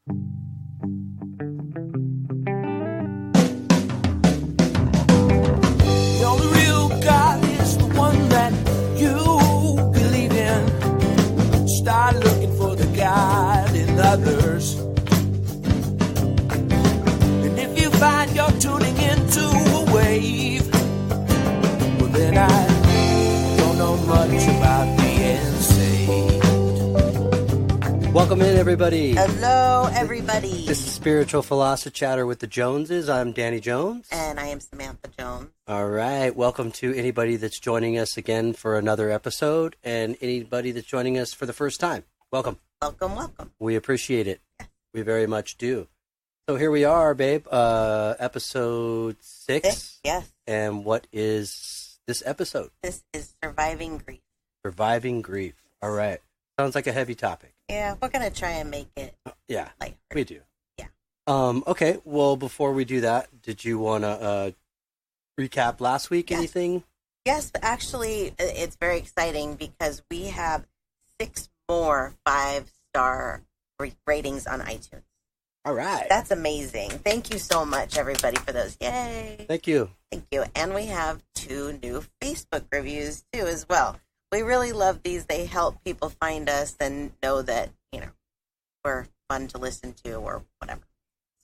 The only real God is the one that you believe in. Start looking for the God in others. And if you find you're tuning into a wave, well then I don't know much about being saved. Welcome in, everybody. Hello, everybody. This is Spiritual Philos-O-Chatter with the Joneses. I'm Danny Jones. And I am Samantha Jones. All right. Welcome to anybody that's joining us again for another episode, and anybody that's joining us for the first time. Welcome. Welcome, welcome. We appreciate it. We very much do. So here we are, babe. Episode 6. Yes. And what is this episode? This is Surviving Grief. Surviving grief. All right. Sounds like a heavy topic. Yeah, we're going to try and make it Yeah, lighter. we do. Yeah. Okay, well, before we do that, did you want to recap last week? Yes. Anything? Yes, but actually, it's very exciting because we have 6 more 5-star ratings on iTunes. All right. That's amazing. Thank you so much, everybody, for those. Yay. Thank you. Thank you. And we have 2 new Facebook reviews, too, as well. We really love these. They help people find us and know that, we're fun to listen to or whatever.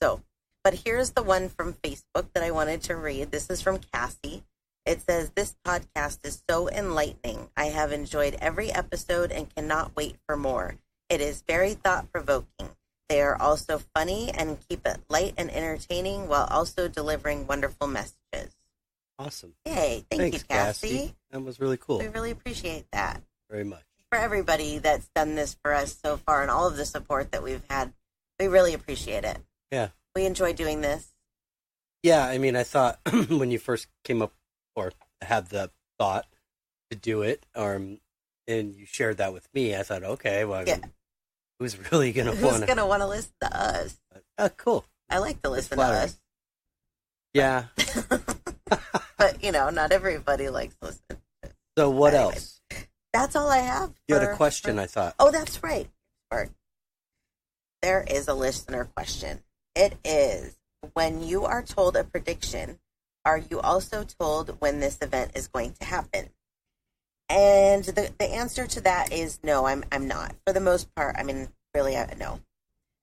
So, but here's the one from Facebook that I wanted to read. This is from Cassie. It says, "This podcast is so enlightening. I have enjoyed every episode and cannot wait for more. It is very thought-provoking. They are also funny and keep it light and entertaining while also delivering wonderful messages." Awesome. Yay. Thanks, Thanks, you, Cassie. That was really cool. We really appreciate that. Very much. For everybody that's done this for us so far and all of the support that we've had, we really appreciate it. Yeah. We enjoy doing this. Yeah, I mean, I thought when you first came up or had the thought to do it, and you shared that with me, I thought, okay, well, Yeah. who's really going to Who's want going to want to listen to us? Cool. I like to listen to flattering. us. Yeah. But, not everybody likes listening. So what Anyways, else? That's all I have. You had a question, I thought. Oh, that's right. There is a listener question. It is, when you are told a prediction, are you also told when this event is going to happen? And the answer to that is no, I'm not. For the most part, really, no.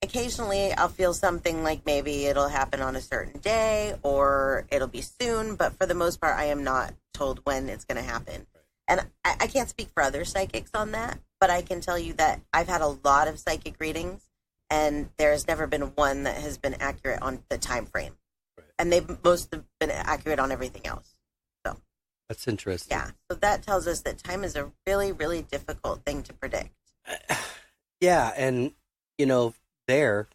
Occasionally, I'll feel something like maybe it'll happen on a certain day or it'll be soon, but for the most part, I am not told when it's going to happen. And I can't speak for other psychics on that, but I can tell you that I've had a lot of psychic readings, and there's never been one that has been accurate on the time frame. Right. And they've most have been accurate on everything else. So That's interesting. Yeah. So that tells us that time is a really, really difficult thing to predict. Yeah, and, there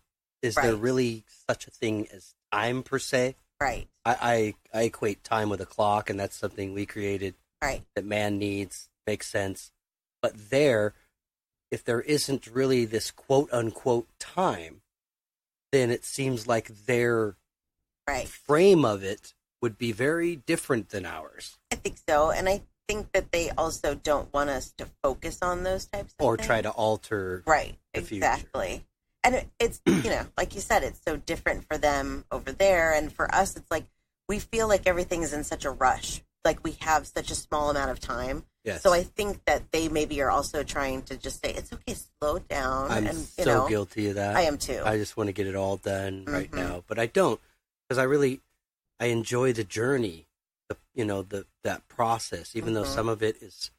Right. really such a thing as time per se? Right. I equate time with a clock, and that's something we created Right. that man needs. Makes sense. But if there isn't really this quote-unquote time, then it seems like their Right. frame of it would be very different than ours. I think so. And I think that they also don't want us to focus on those types of Or things. try to alter Right. the future. Exactly. And it's, like you said, it's so different for them over there. And for us, it's like we feel like everything is in such a rush. Like we have such a small amount of time. Yes. So I think that they maybe are also trying to just say, it's okay, slow down. I'm and, so guilty of that. I am too. I just want to get it all done right Mhm. now. But I don't, because I enjoy the journey, that process, even though Mhm. some of it is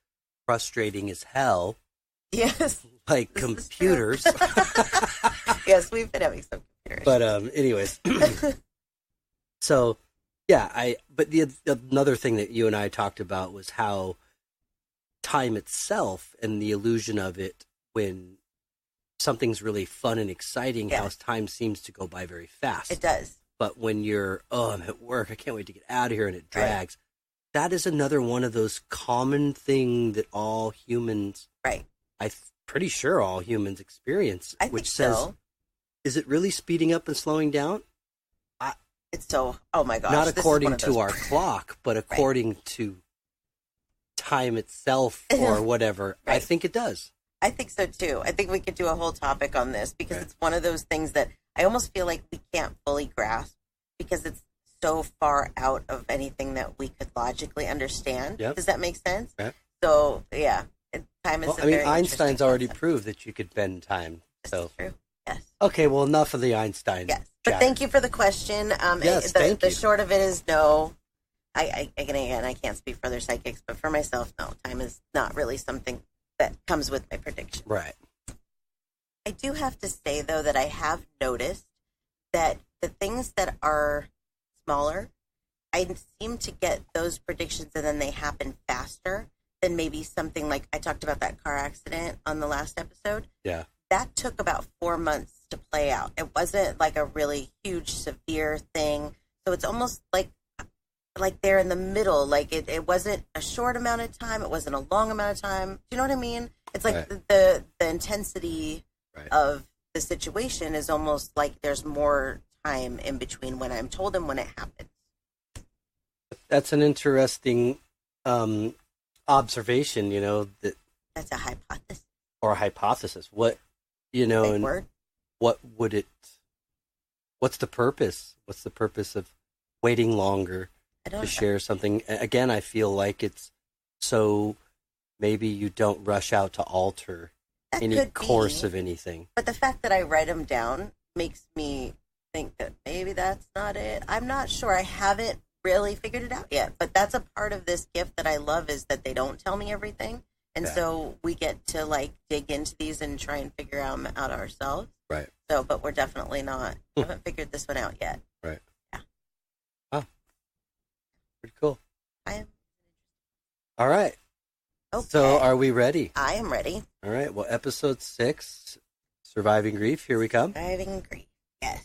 frustrating as hell, Yes. like This is computers. true. Yes, we've been having some computers. But anyways, so yeah, but another thing that you and I talked about was how time itself and the illusion of it, when something's really fun and exciting, Yeah. how time seems to go by very fast. It does. But when I'm at work, I can't wait to get out of here, and it Right. drags. That is another one of those common thing that all humans, Right. I'm pretty sure all humans experience, I think which says, so. is it really speeding up and slowing down? It's so, oh my gosh. Not this is according one of to those- our clock, but according to time itself or whatever. I Right. think it does. I think so too. I think we could do a whole topic on this because it's one of those things that I almost feel like we can't fully grasp because it's so far out of anything that we could logically understand. Yep. Does that make sense? Yep. So, yeah, time is Well, a I mean, very Einstein's already concept. proved that you could bend time. This So is true. Yes. okay, well, enough of the Einstein. Yes. But chatter. thank you for the question. Yes, the thank you. short of it is no. Again, I can't speak for other psychics, but for myself, no. Time is not really something that comes with my prediction. Right. I do have to say, though, that I have noticed that the things that are smaller, I seem to get those predictions and then they happen faster than maybe something like I talked about that car accident on the last episode. Yeah. That took about 4 months to play out. It wasn't like a really huge, severe thing. So it's almost like they're in the middle. Like it wasn't a short amount of time. It wasn't a long amount of time. Do you know what I mean? It's like Right. the intensity Right. of the situation is almost like there's more time in between when I'm told and when it happens. That's an interesting observation, that That's a hypothesis. or hypothesis. What, Big and word. what's the purpose? What's the purpose of waiting longer I don't to know. share something? Again, I feel like it's so maybe you don't rush out to alter That any could course be, of anything. but the fact that I write them down makes me think that maybe that's not it. I'm not sure. I haven't really figured it out yet, but that's a part of this gift that I love is that they don't tell me everything. And Yeah. so we get to dig into these and try and figure them out ourselves. Right. So, but we're definitely not, haven't figured this one out yet. Right. Yeah. Wow. Pretty cool. I am All right. okay. So are we ready? I am ready. All right. Well, episode 6, Surviving Grief. Here we come. Driving grief. Yes.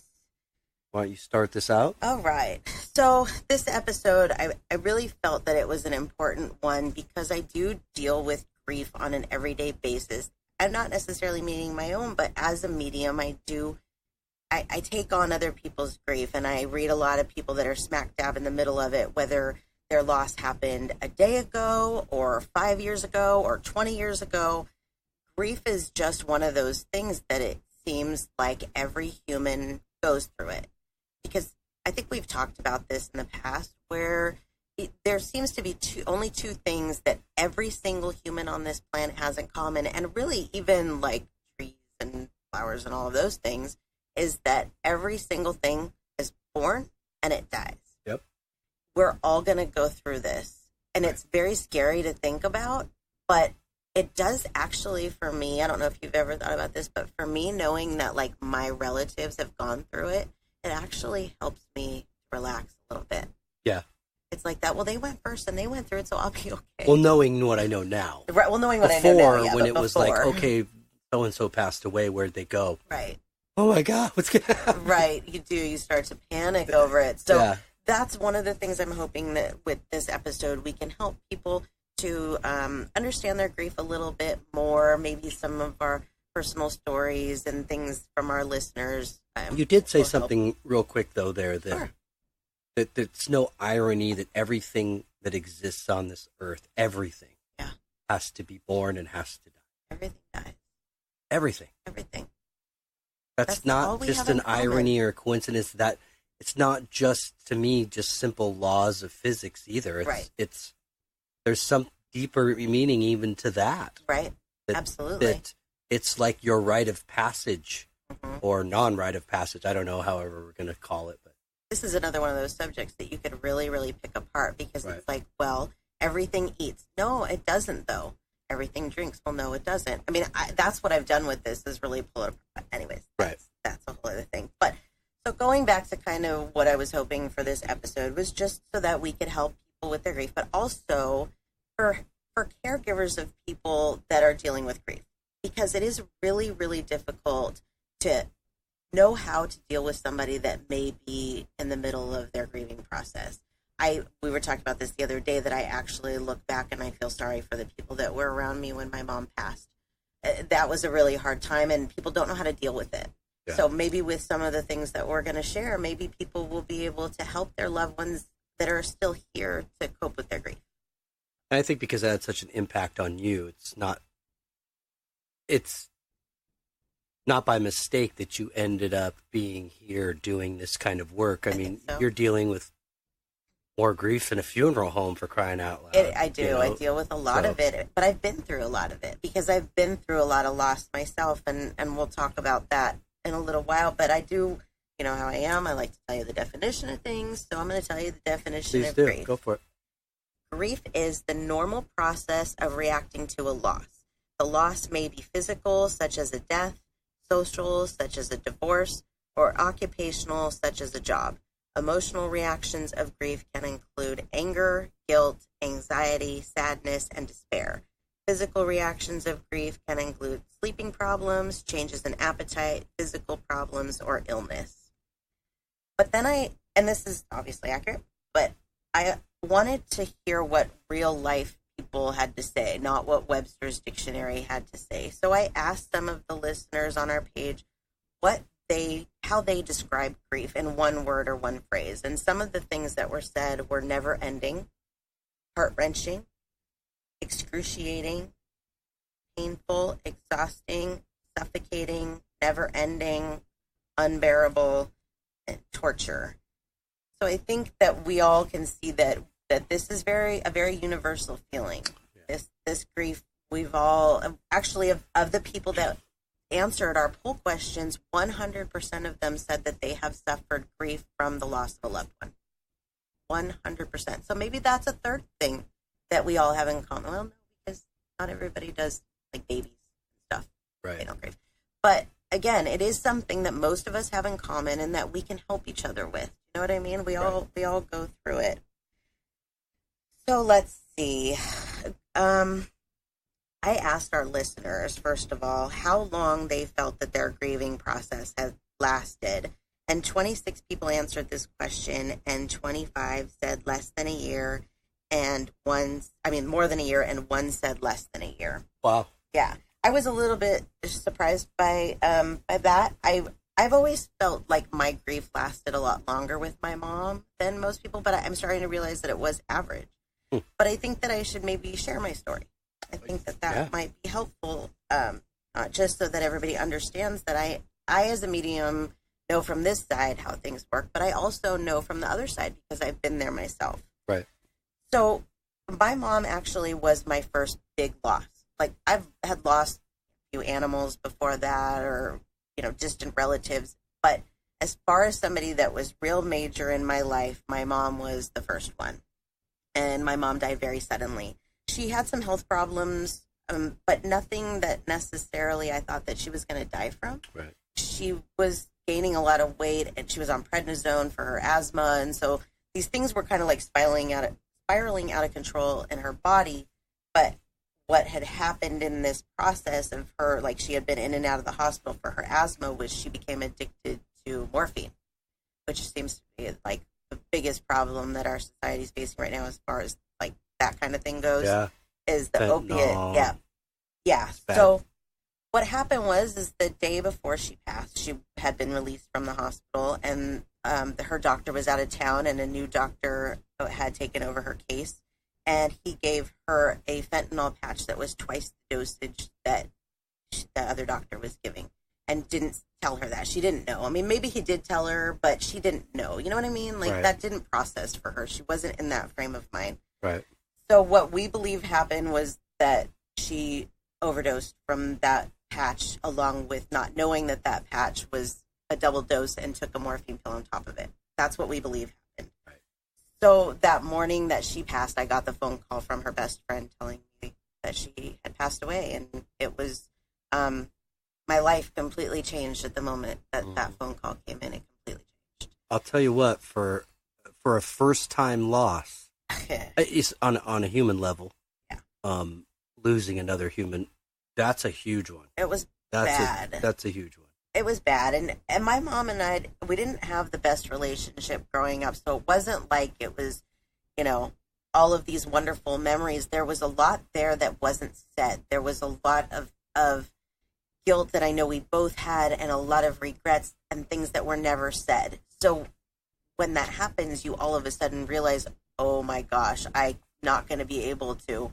Why don't you start this out? All right. So this episode, I really felt that it was an important one because I do deal with grief on an everyday basis. I'm not necessarily meaning my own, but as a medium, I take on other people's grief, and I read a lot of people that are smack dab in the middle of it, whether their loss happened a day ago or 5 years ago or 20 years ago. Grief is just one of those things that it seems like every human goes through it. Because I think we've talked about this in the past where there seems to be only two things that every single human on this planet has in common, and really even like trees and flowers and all of those things, is that every single thing is born and it dies. Yep. We're all going to go through this. And it's very scary to think about, but it does actually, for me, I don't know if you've ever thought about this, but for me, knowing that my relatives have gone through it, it actually helps me relax a little bit. Yeah. It's like that. Well, they went first and they went through it, so I'll be okay. Well, knowing what I know now. Right. Well, knowing what Before, I know now, yeah, when but it was like, before. okay, so-and-so passed away, where'd they go? Right. Oh my God, what's going to happen? Right. You do. You start to panic over it. So Yeah. that's one of the things I'm hoping that with this episode, we can help people to understand their grief a little bit more, maybe some of our personal stories and things from our listeners. You did say will help. something real quick, though, there, Sure. that there's no irony that everything that exists on this earth, everything, Yeah. has to be born and has to die. Everything dies. Everything. Everything. That's That's all not we just have in an common. irony or coincidence. That it's not just, to me, just simple laws of physics either. Right. There's some deeper meaning even to that. Right. That- Absolutely. That it's like your rite of passage Mhm. or non-rite of passage. I don't know, however we're going to call it, but This is another one of those subjects that you could really, really pick apart because Right. it's like, well, everything eats. No, it doesn't, though. Everything drinks. Well, no, it doesn't. I mean, that's what I've done with this is really pull it apart. Anyways, that's a whole other thing. But so going back to kind of what I was hoping for this episode was just so that we could help people with their grief, but also for caregivers of people that are dealing with grief, because it is really, really difficult to know how to deal with somebody that may be in the middle of their grieving process. We were talking about this the other day that I actually look back and I feel sorry for the people that were around me when my mom passed. That was a really hard time and people don't know how to deal with it. Yeah. So maybe with some of the things that we're going to share, maybe people will be able to help their loved ones that are still here to cope with their grief. I think because that had such an impact on you, it's not it's not by mistake that you ended up being here doing this kind of work. I mean, so. You're dealing with more grief in a funeral home, for crying out loud. I do. You know? I deal with a lot of it, but I've been through a lot of it because I've been through a lot of loss myself, and we'll talk about that in a little while. But I do, you know how I am. I like to tell you the definition of things, so I'm going to tell you the definition of grief. Go for it. Grief is the normal process of reacting to a loss. The loss may be physical, such as a death, social, such as a divorce, or occupational, such as a job. Emotional reactions of grief can include anger, guilt, anxiety, sadness, and despair. Physical reactions of grief can include sleeping problems, changes in appetite, physical problems, or illness. But then and this is obviously accurate, but I wanted to hear what real life people had to say, not what Webster's dictionary had to say. So I asked some of the listeners on our page how they describe grief in one word or one phrase. And some of the things that were said were never ending, heart-wrenching, excruciating, painful, exhausting, suffocating, never ending, unbearable, and torture. So I think that we all can see that this is a very universal feeling. Yeah. This grief, we've all actually of the people that answered our poll questions, 100% of them said that they have suffered grief from the loss of a loved one. 100%. So maybe that's a third thing that we all have in common. Well, no, because not everybody does like babies and stuff. Right. They don't grieve. But again, it is something that most of us have in common and that we can help each other with. You know what I mean? We all go through it. So let's see. I asked our listeners, first of all, how long they felt that their grieving process has lasted. And 26 people answered this question, and 25 said less than a year, and more than a year, and one said less than a year. Wow. Yeah. I was a little bit surprised by that. I've always felt like my grief lasted a lot longer with my mom than most people, but I'm starting to realize that it was average. But I think that I should maybe share my story. I think that might be helpful, just so that everybody understands that I as a medium know from this side how things work, but I also know from the other side because I've been there myself. Right. So my mom actually was my first big loss. Like I've had lost a few animals before that, or distant relatives, but as far as somebody that was real major in my life, my mom was the first one, and my mom died very suddenly. She had some health problems, but nothing that necessarily I thought that she was going to die from. Right. She was gaining a lot of weight, and she was on prednisone for her asthma, and so these things were kind of like spiraling out of control in her body. But what had happened in this process of her, like she had been in and out of the hospital for her asthma, was she became addicted to morphine, which seems to be like the biggest problem that our society is facing right now as far as like that kind of thing goes, is the opiate. Yeah. So what happened was the day before she passed, she had been released from the hospital, and her doctor was out of town, and a new doctor had taken over her case, and he gave her a fentanyl patch that was twice the dosage that the other doctor was giving, and didn't tell her that. She didn't know. I mean, maybe he did tell her, but she didn't know. You know what I mean? Like, that didn't process for her. She wasn't in that frame of mind. Right. So what we believe happened was that she overdosed from that patch, along with not knowing that patch was a double dose, and took a morphine pill on top of it. That's what we believe happened. Right. So that morning that she passed, I got the phone call from her best friend telling me that she had passed away, and it was my life completely changed at the moment that that phone call came in. It completely changed. I'll tell you what, for a first time loss, it's on a human level. Yeah. Losing another human, that's a huge one. It was bad. That's a huge one. It was bad, and my mom and I, we didn't have the best relationship growing up, so it wasn't like it was, all of these wonderful memories. There was a lot there that wasn't said. There was a lot of guilt that I know we both had, and a lot of regrets and things that were never said. So when that happens, you all of a sudden realize, oh my gosh, I'm not going to be able to,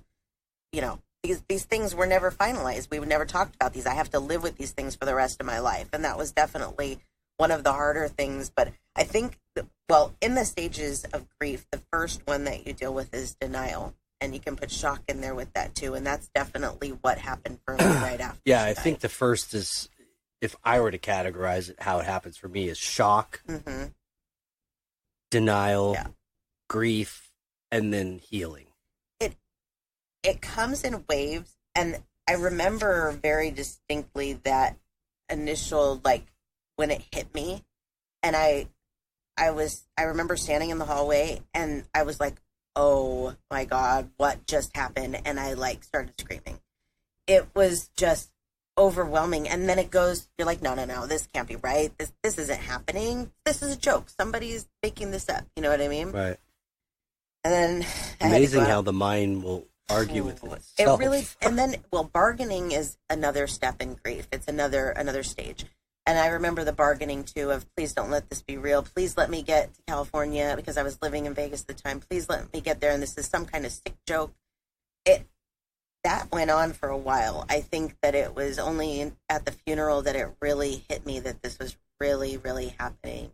these things were never finalized. We never talked about these. I have to live with these things for the rest of my life. And that was definitely one of the harder things. But I think, well, in the stages of grief, the first one that you deal with is denial. And you can put shock in there with that too. And that's definitely what happened for me right after. Yeah, I think the first is, if I were to categorize it, how it happens for me is shock, denial, grief, and then healing. It comes in waves, and I remember very distinctly that initial, like, when it hit me, and I remember standing in the hallway, and I was like, oh my God, what just happened? And I, like, started screaming. It was just overwhelming, and then it goes, you're like, no, this can't be right. This isn't happening. This is a joke. Somebody's making this up. You know what I mean? Right. And then amazing how the mind will argue with itself. It really, and then, well, bargaining is another step in grief. It's another stage. And I remember the bargaining too of, please don't let this be real. Please let me get to California, because I was living in Vegas at the time. Please let me get there, and this is some kind of sick joke. That went on for a while. I think that it was only at the funeral that it really hit me that this was really, really happening.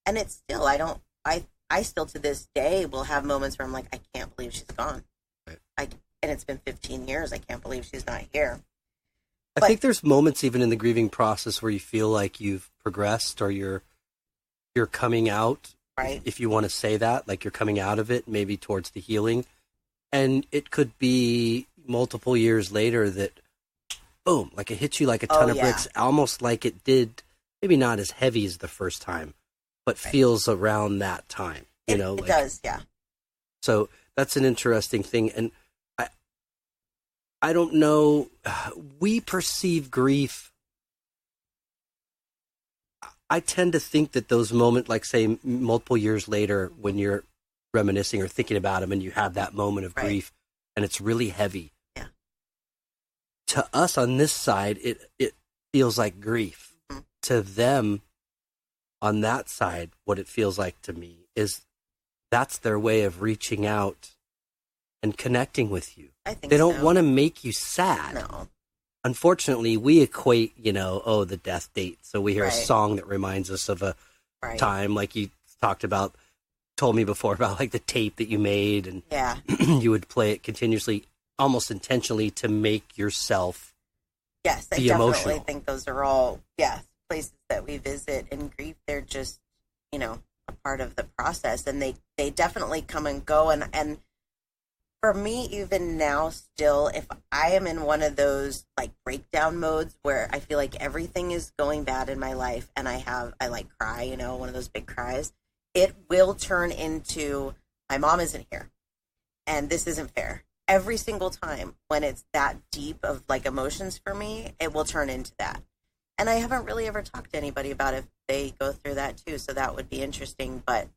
And it's still, I still to this day will have moments where I'm like, I can't believe she's gone. And it's been 15 years. I can't believe she's not here. I think there's moments even in the grieving process where you feel like you've progressed, or you're coming out, right? If you want to say that, like you're coming out of it, maybe towards the healing. And it could be multiple years later that, boom, like it hits you like a ton of bricks, almost like it did, maybe not as heavy as the first time, but feels around that time. It does, yeah. So that's an interesting thing. And I don't know, we perceive grief. I tend to think that those moments, like say multiple years later, when you're reminiscing or thinking about them and you have that moment of grief and it's really heavy. Yeah. To us on this side, it feels like grief. Mm-hmm. To them on that side, what it feels like to me is that's their way of reaching out and connecting with you. I think they don't want to make you sad. No. Unfortunately, we equate, the death date. So we hear a song that reminds us of a time, like you talked about, told me before about like the tape that you made, and you would play it continuously, almost intentionally to make yourself be emotional. I definitely think those are all, places that we visit in grief. They're just, a part of the process, and they definitely come and go. And for me, even now, still, if I am in one of those like breakdown modes where I feel like everything is going bad in my life, and I like cry, one of those big cries, it will turn into, my mom isn't here, and this isn't fair. Every single time when it's that deep of like emotions for me, it will turn into that. And I haven't really ever talked to anybody about if they go through that too, so that would be interesting. But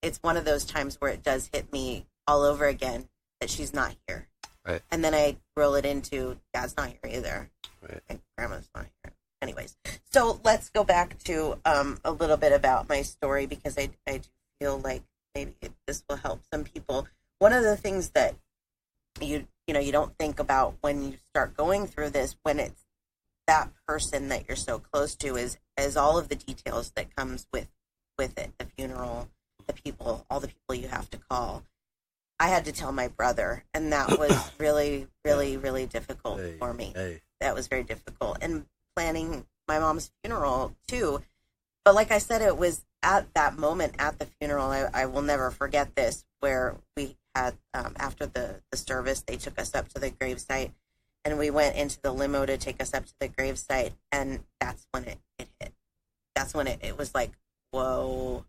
it's one of those times where it does hit me all over again that she's not here. Right. And then I roll it into, Dad's not here either. Right. And Grandma's not here. Anyways, so let's go back to a little bit about my story, because I do feel like maybe this will help some people. One of the things that you don't think about when you start going through this, when it's that person that you're so close to, is all of the details that comes with it, the funeral, the people, all the people you have to call. I had to tell my brother, and that was really, really, really difficult for me. That was very difficult. And planning my mom's funeral too. But like I said, it was at that moment at the funeral, I will never forget this, where we had, after the service, they took us up to the gravesite, and we went into the limo to take us up to the gravesite, and that's when it hit. That's when it was like, whoa,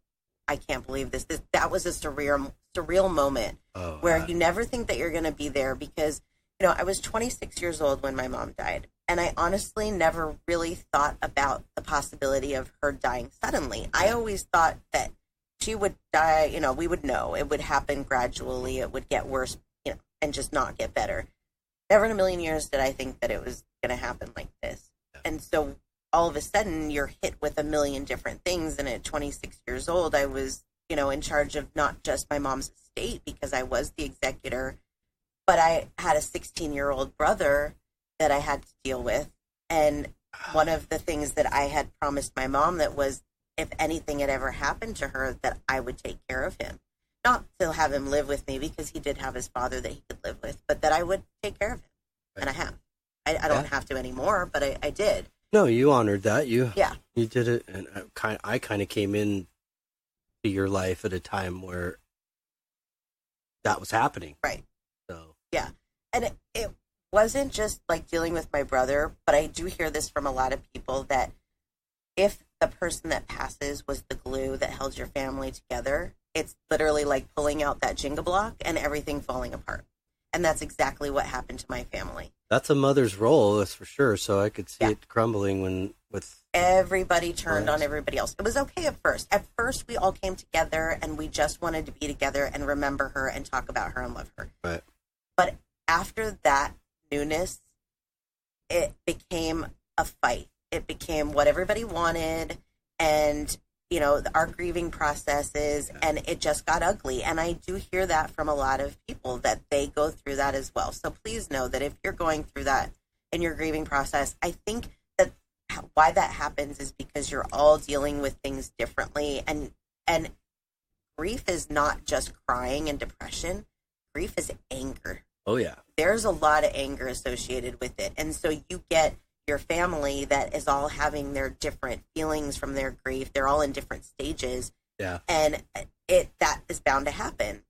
I can't believe this. That was a surreal moment where you never think that you're going to be there, because, I was 26 years old when my mom died. And I honestly never really thought about the possibility of her dying suddenly. I always thought that she would die, we would know. It would happen gradually. It would get worse, and just not get better. Never in a million years did I think that it was going to happen like this. And so all of a sudden you're hit with a million different things. And at 26 years old, I was, in charge of not just my mom's estate, because I was the executor, But I had a 16-year-old brother that I had to deal with. And one of the things that I had promised my mom that was, if anything had ever happened to her, that I would take care of him. Not to have him live with me, because he did have his father that he could live with, but that I would take care of him. Right. And I have. I don't have to anymore, but I did. No, you honored that. You did it. And I kind of came in to your life at a time where that was happening. Right. So. Yeah. And it wasn't just like dealing with my brother, but I do hear this from a lot of people, that if the person that passes was the glue that held your family together, it's literally like pulling out that Jenga block and everything falling apart. And that's exactly what happened to my family. That's a mother's role, that's for sure. So I could see it crumbling with everybody turned on everybody else. It was okay at first. At first, we all came together and we just wanted to be together and remember her and talk about her and love her. Right. But after that newness, it became a fight. It became what everybody wanted, and our grieving processes, and it just got ugly. And I do hear that from a lot of people, that they go through that as well. So please know that if you're going through that in your grieving process, I think that why that happens is because you're all dealing with things differently. And grief is not just crying and depression. Grief is anger. Oh, yeah. There's a lot of anger associated with it. And so you get your family that is all having their different feelings from their grief. They're all in different stages. Yeah. And that is bound to happen.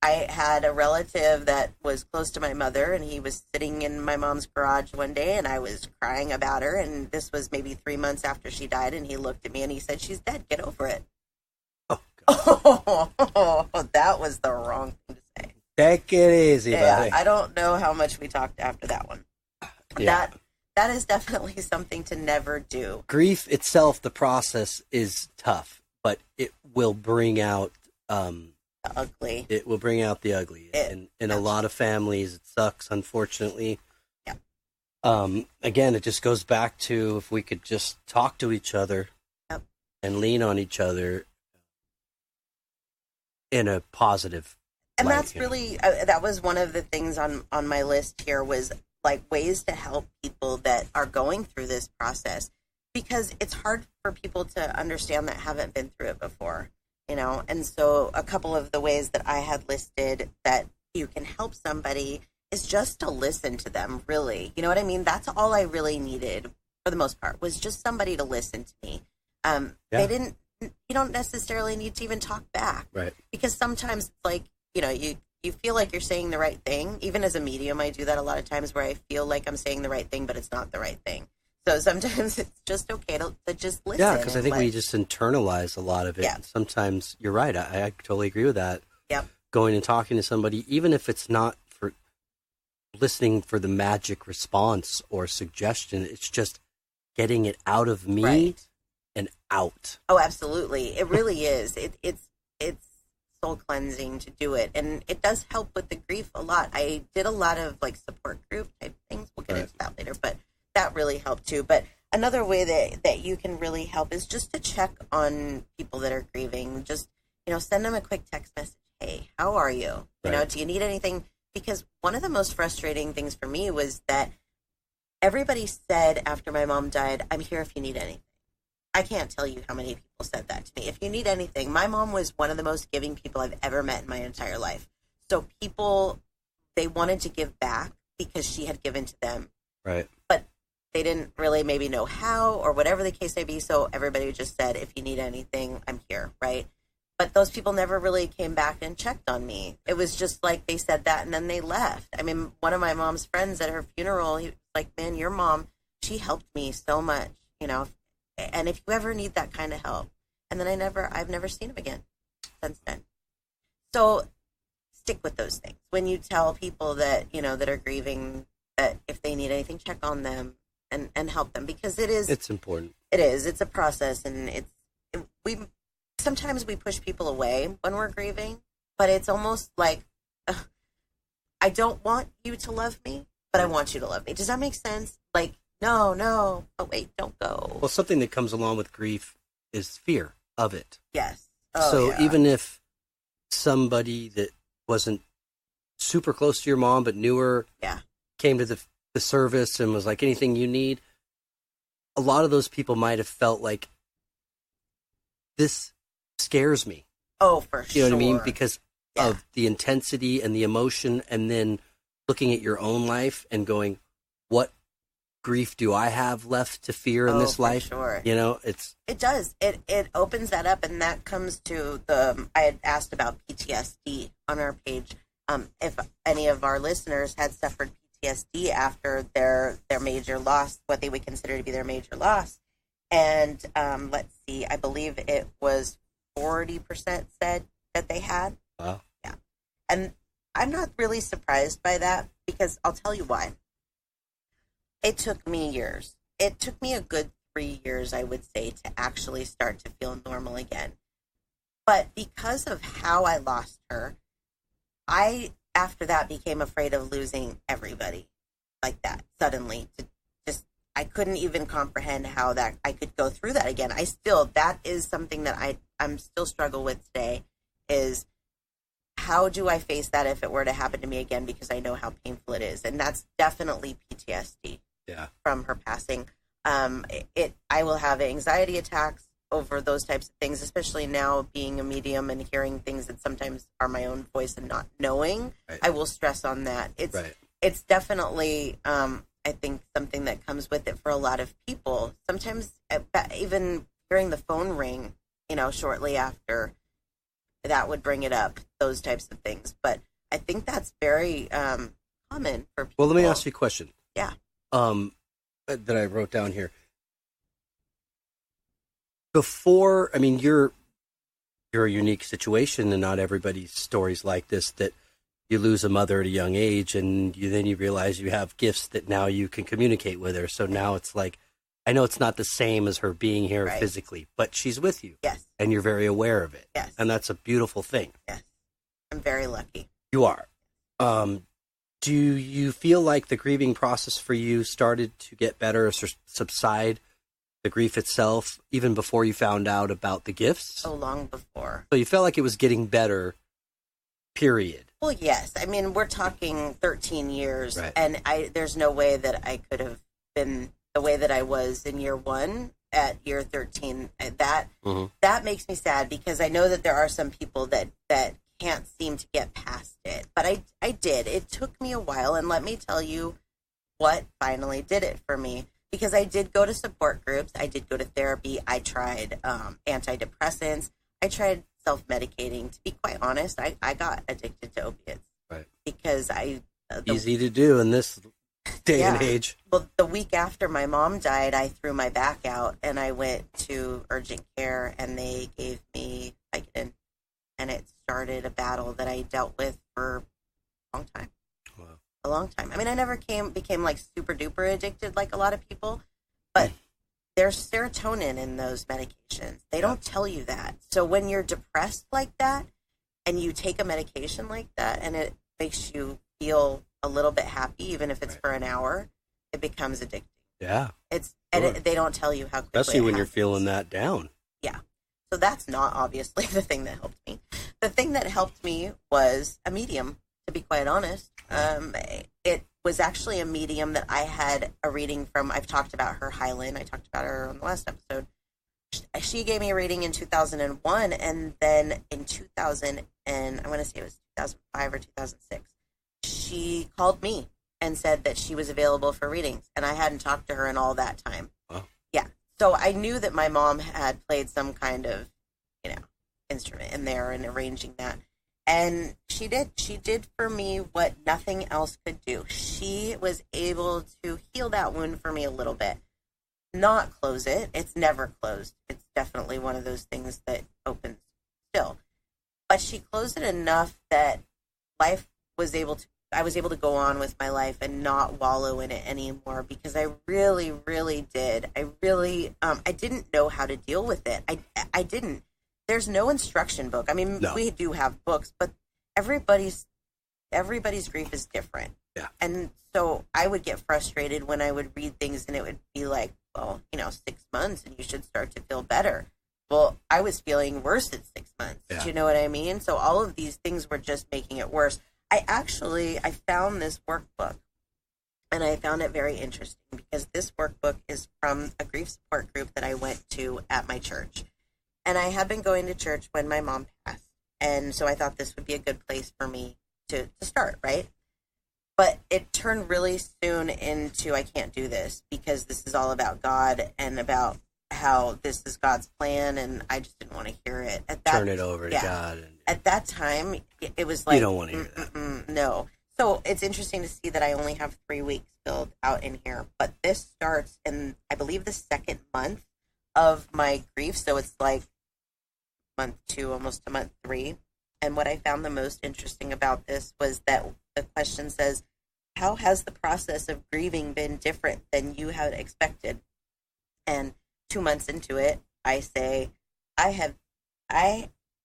I had a relative that was close to my mother, and he was sitting in my mom's garage one day, and I was crying about her. And this was maybe 3 months after she died. And he looked at me and he said, "She's dead. Get over it." Oh, that was the wrong thing to say. Take it easy, buddy. I don't know how much we talked after that one. Yeah. That is definitely something to never do. Grief itself, the process is tough, but it will bring out the ugly. It will bring out the ugly. In a lot of families, it sucks, unfortunately. Yeah. Again, it just goes back to, if we could just talk to each other and lean on each other in a positive and light, that's really that was one of the things on my list here, was like ways to help people that are going through this process, because it's hard for people to understand that haven't been through it before, and so a couple of the ways that I had listed that you can help somebody is just to listen to them, really. You know what I mean? That's all I really needed for the most part, was just somebody to listen to me. You don't necessarily need to even talk back. Right. Because sometimes it's like, you feel like you're saying the right thing. Even as a medium, I do that a lot of times, where I feel like I'm saying the right thing, but it's not the right thing. So sometimes it's just okay to just listen. Yeah, because I think we just internalize a lot of it. Yeah. Sometimes you're right. I totally agree with that. Yep. Going and talking to somebody, even if it's not for listening for the magic response or suggestion, it's just getting it out of me and out. Oh, absolutely. It really is. It's soul cleansing to do it, and it does help with the grief a lot. I did a lot of like support group type things. We'll get into that later, but that really helped too. But another way that you can really help is just to check on people that are grieving. Just send them a quick text message. Hey, how are you? Do you need anything? Because one of the most frustrating things for me was that everybody said after my mom died, "I'm here if you need anything." I can't tell you how many people said that to me. If you need anything, my mom was one of the most giving people I've ever met in my entire life. So people, they wanted to give back because she had given to them. Right. But they didn't really maybe know how, or whatever the case may be. So everybody just said, "If you need anything, I'm here." Right. But those people never really came back and checked on me. It was just like they said that and then they left. I mean, one of my mom's friends at her funeral, he was like, "Man, your mom, she helped me so much, and if you ever need that kind of help." And then I've never seen him again since then. So stick with those things. When you tell people that, that are grieving, that if they need anything, check on them and help them, because it's important. It is. It's a process, and sometimes we push people away when we're grieving, but it's almost like, I don't want you to love me, but I want you to love me. Does that make sense? Like, no. Oh, wait, don't go. Well, something that comes along with grief is fear of it. Yes. So even if somebody that wasn't super close to your mom, but knew her, Yeah. came to the service and was like, anything you need. A lot of those people might have felt like, this scares me. Oh, for sure. You know what I mean? Because of the intensity and the emotion, and then looking at your own life and going, what grief do I have left to fear in this life? Sure. You know, it does. It opens that up, and that comes to I had asked about PTSD on our page. If any of our listeners had suffered PTSD after their major loss, what they would consider to be their major loss. And let's see, I believe it was 40% said that they had. Wow. Yeah. And I'm not really surprised by that, because I'll tell you why. It took me years. It took me a good 3 years, I would say, to actually start to feel normal again. But because of how I lost her, I, after that, became afraid of losing everybody like that suddenly. I couldn't even comprehend how that I could go through that again. That is something that I'm still struggle with today, is how do I face that if it were to happen to me again, because I know how painful it is. And that's definitely PTSD from her passing. I will have anxiety attacks over those types of things, especially now being a medium and hearing things that sometimes are my own voice and not knowing. Right. I will stress on that. It's definitely, I think, something that comes with it for a lot of people. Sometimes even hearing the phone ring, shortly after, that would bring it up, those types of things. But I think that's very common for people. Well, let me ask you a question. Yeah. That I wrote down here. Before, I mean, you're a unique situation, and not everybody's stories like this, that you lose a mother at a young age, and then you realize you have gifts that now you can communicate with her. So now it's like, I know it's not the same as her being here physically, but she's with you. Yes. And you're very aware of it. Yes. And that's a beautiful thing. Yes. I'm very lucky. You are. Do you feel like the grieving process for you started to get better or subside, the grief itself, even before you found out about the gifts? So long before. So you felt like it was getting better, period. Well, yes. I mean, we're talking 13 years, right. And there's no way that I could have been the way that I was in year 1 at year 13. That makes me sad, because I know that there are some people that can't seem to get past it. But I did. It took me a while, and let me tell you what finally did it for me. Because I did go to support groups. I did go to therapy. I tried antidepressants. I tried self-medicating. To be quite honest, I got addicted to opiates. Right. Because easy to do in this day and age. Well, the week after my mom died, I threw my back out, and I went to urgent care, and they gave me Vicodin, and it started a battle that I dealt with for a long time. Wow. A long time. I mean, I never became like super duper addicted like a lot of people, but there's serotonin in those medications. They don't tell you that. So when you're depressed like that, and you take a medication like that, and it makes you feel a little bit happy, even if it's for an hour, it becomes addicting. Yeah. They don't tell you how quickly especially when happens. You're feeling that down. Yeah. So that's not obviously the thing that helped me. The thing that helped me was a medium, to be quite honest. It was actually a medium that I had a reading from. I've talked about her, Highland. I talked about her on the last episode. She gave me a reading in 2001, and then in 2000, and I want to say it was 2005 or 2006, she called me and said that she was available for readings, and I hadn't talked to her in all that time. Wow. Yeah. So I knew that my mom had played some kind of, instrument in there and arranging that. And she did for me what nothing else could do. She was able to heal that wound for me a little bit. Not close it. It's never closed. It's definitely one of those things that opens still. But she closed it enough that I was able to go on with my life and not wallow in it anymore, because I really, really did. I didn't know how to deal with it. I didn't. There's no instruction book. I mean, We do have books, but everybody's grief is different. Yeah. And so I would get frustrated when I would read things and it would be like, well, 6 months and you should start to feel better. Well, I was feeling worse at 6 months. Yeah. Do you know what I mean? So all of these things were just making it worse. I found this workbook, and I found it very interesting because this workbook is from a grief support group that I went to at my church. And I had been going to church when my mom passed. And so I thought this would be a good place for me to start, right? But it turned really soon into, I can't do this because this is all about God and about how this is God's plan, and I just didn't want to hear it. Turn it over to God. And, at that time, it was like... You don't want to hear that. No. So it's interesting to see that I only have 3 weeks filled out in here. But this starts in, I believe, the second month of my grief. So it's like month 2, almost to month 3. And what I found the most interesting about this was that the question says, how has the process of grieving been different than you had expected? And 2 months into it, I say,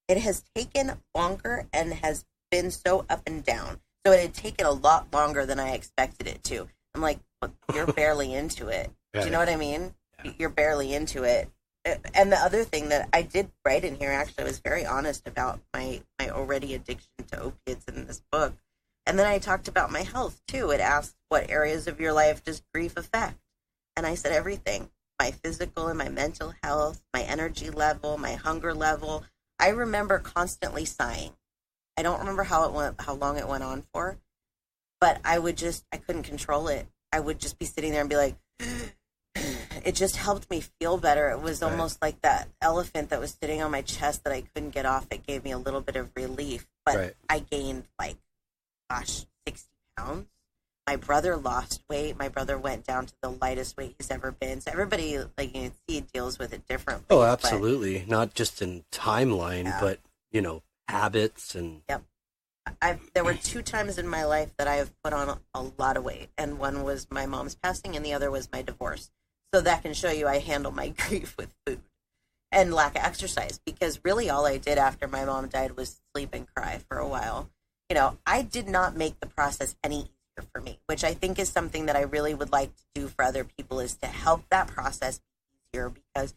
it has taken longer and has been so up and down. So it had taken a lot longer than I expected it to. I'm like, well, you're barely into it. Do you know what I mean? Yeah. You're barely into it. And the other thing that I did write in here, actually, I was very honest about my already addiction to opiates in this book. And then I talked about my health, too. It asked, what areas of your life does grief affect? And I said everything. My physical and my mental health, my energy level, my hunger level. I remember constantly sighing. I don't remember how long it went on for, but I couldn't control it. I would just be sitting there and be like, it just helped me feel better. It was almost like that elephant that was sitting on my chest that I couldn't get off. It gave me a little bit of relief, but I gained 60 pounds. My brother lost weight. My brother went down to the lightest weight he's ever been. So everybody, you can see, deals with it differently. Oh, absolutely. Not just in timeline, but, habits and... Yep. There were 2 times in my life that I have put on a lot of weight. And one was my mom's passing and the other was my divorce. So that can show you I handle my grief with food and lack of exercise. Because really all I did after my mom died was sleep and cry for a while. I did not make the process any easier for me, which I think is something that I really would like to do for other people, is to help that process be easier, because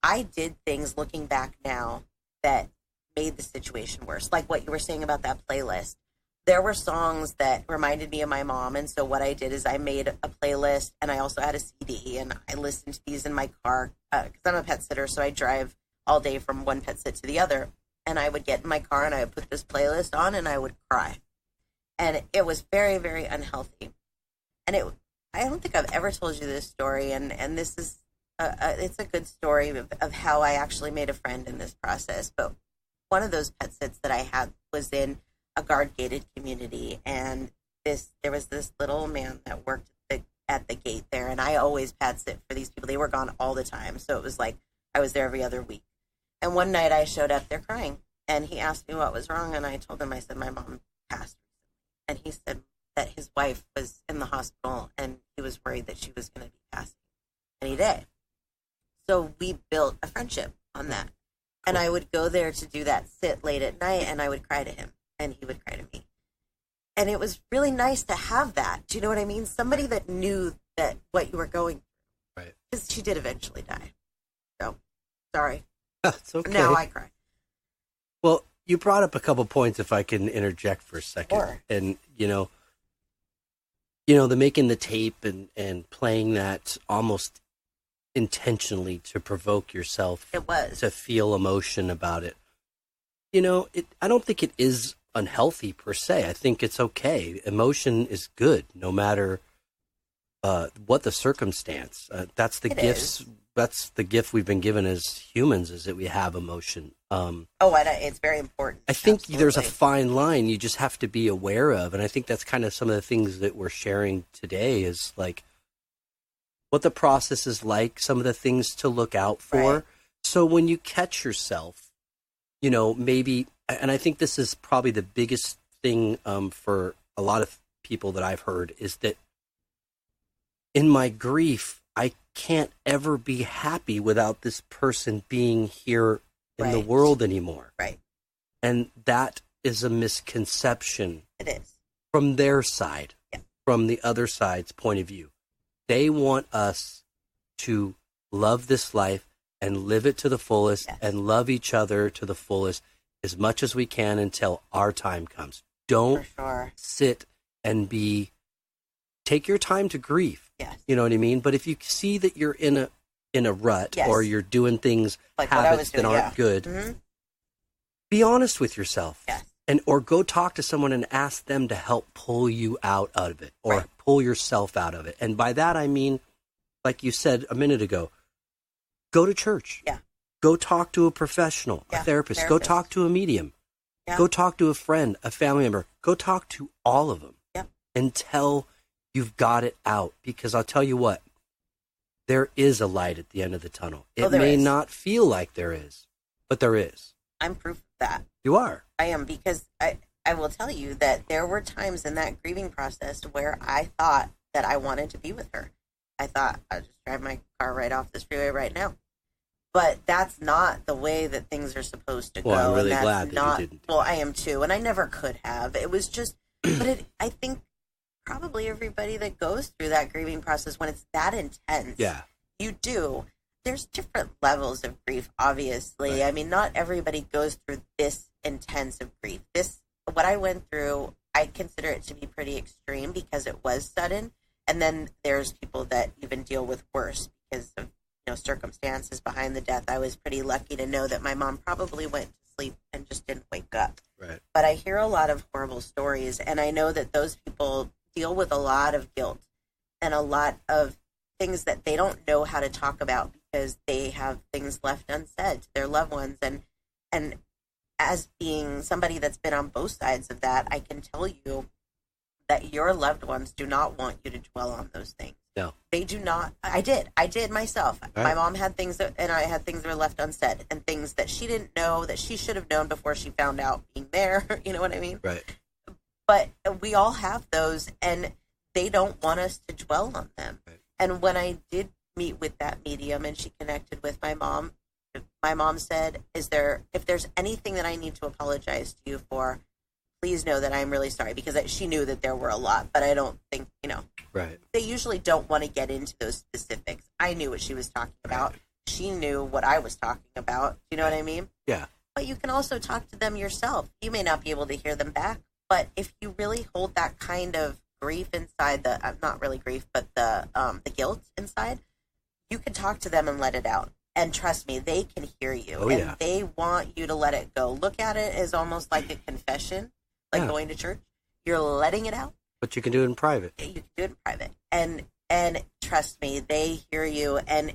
I did things looking back now that made the situation worse. Like what you were saying about that playlist. There were songs that reminded me of my mom, and so what I did is I made a playlist, and I also had a CD, and I listened to these in my car, because I'm a pet sitter, so I drive all day from one pet sit to the other, and I would get in my car, and I would put this playlist on, and I would cry. And it was very, very unhealthy. And I don't think I've ever told you this story, and this is, it's a good story of how I actually made a friend in this process. But one of those pet sits that I had was in a guard-gated community, and there was this little man that worked at the gate there, and I always pet sit for these people. They were gone all the time, so it was like I was there every other week. And one night I showed up there crying, and he asked me what was wrong, and I told him, I said, my mom passed. And he said that his wife was in the hospital and he was worried that she was going to be passing any day. So we built a friendship on that. And I would go there to do that sit late at night, and I would cry to him and he would cry to me. And it was really nice to have that. Do you know what I mean? Somebody that knew that what you were going through. Right. Because she did eventually die. So, sorry. It's okay. Now I cry. Well, you brought up a couple points, if I can interject for a second. Sure. And, the making the tape and playing that almost intentionally to provoke yourself. It was. To feel emotion about it. I don't think it is unhealthy per se. I think it's okay. Emotion is good, no matter what the circumstance. That's the gifts. That's the gift we've been given as humans, is that we have emotion. It's very important. I think there's a fine line you just have to be aware of. And I think that's kind of some of the things that we're sharing today, is like what the process is like, some of the things to look out for. Right. So when you catch yourself, maybe, and I think this is probably the biggest thing for a lot of people that I've heard, is that in my grief, I can't ever be happy without this person being here in the world anymore. Right. And that is a misconception. It is. From their side, from the other side's point of view. They want us to love this life and live it to the fullest and love each other to the fullest as much as we can until our time comes. Don't For sure. sit and take your time to grieve. Yes. You know what I mean? But if you see that you're in a rut, Yes. or you're doing things, Like what I habits was doing, that aren't good, Mm-hmm. be honest with yourself. Yes. Or go talk to someone and ask them to help pull you out of it, or Right. pull yourself out of it. And by that, I mean, like you said a minute ago, go to church. Yeah. Go talk to a professional, Yeah, a therapist. Go talk to a medium. Yeah. Go talk to a friend, a family member. Go talk to all of them. Yep. Until you've got it out. Because I'll tell you what, there is a light at the end of the tunnel. It there may is. not feel like there is, but there is. I'm proof of that. You are. I am, because I will tell you that there were times in that grieving process where I thought that I wanted to be with her. I thought, I'll just drive my car right off this freeway right now. But that's not the way that things are supposed to go. Well, I'm really and that's glad that not, you didn't. Well, I am too, and I never could have. It was just, I think probably everybody that goes through that grieving process, when it's that intense, Yeah. you do. There's different levels of grief, obviously. Right. I mean, not everybody goes through this intense of grief. What I went through, I consider it to be pretty extreme because it was sudden. And then there's people that even deal with worse because of circumstances behind the death. I was pretty lucky to know that my mom probably went to sleep and just didn't wake up. Right. But I hear a lot of horrible stories, and I know that those people deal with a lot of guilt and a lot of things that they don't know how to talk about because they have things left unsaid to their loved ones. And as being somebody that's been on both sides of that, I can tell you that your loved ones do not want you to dwell on those things. No. They do not. I did myself. Right. My mom had things and I had things that were left unsaid, and things that she didn't know that she should have known before she found out being there. You know what I mean? Right. But we all have those, and they don't want us to dwell on them. Right. And when I did meet with that medium and she connected with my mom said, if there's anything that I need to apologize to you for, please know that I'm really sorry, because she knew that there were a lot, but I don't think, Right. they usually don't want to get into those specifics. I knew what she was talking about. She knew what I was talking about. You know what I mean? Yeah. But you can also talk to them yourself. You may not be able to hear them back, but if you really hold that kind of grief inside, not really grief, but the guilt inside, you can talk to them and let it out. And trust me, they can hear you. Oh, and yeah. they want you to let it go. Look at it as almost like a confession, like going to church. You're letting it out. But you can do it in private. You can do it in private. And trust me, they hear you. And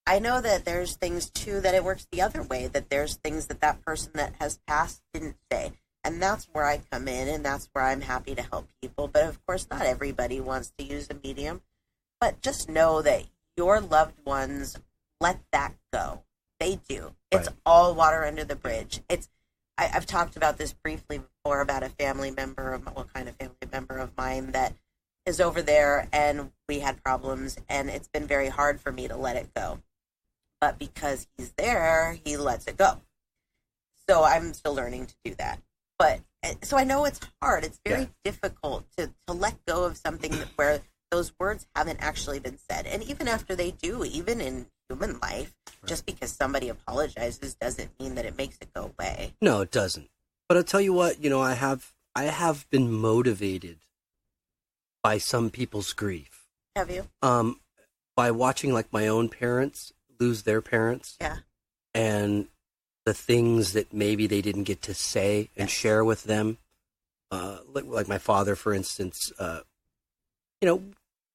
I know that there's things, too, that it works the other way, that there's things that person that has passed didn't say. And that's where I come in, and that's where I'm happy to help people. But, of course, not everybody wants to use a medium. But just know that your loved ones let that go. They do. It's Right. all water under the bridge. I've talked about this briefly before about a family member of mine that is over there, and we had problems, and it's been very hard for me to let it go. But because he's there, he lets it go. So I'm still learning to do that. But so I know it's hard. It's very difficult to let go of something where those words haven't actually been said. And even after they do, even in human life, just because somebody apologizes doesn't mean that it makes it go away. No, it doesn't. But I'll tell you what, I have been motivated by some people's grief. Have you? By watching like my own parents lose their parents. Yeah. And the things that maybe they didn't get to say and share with them. Like my father, for instance, I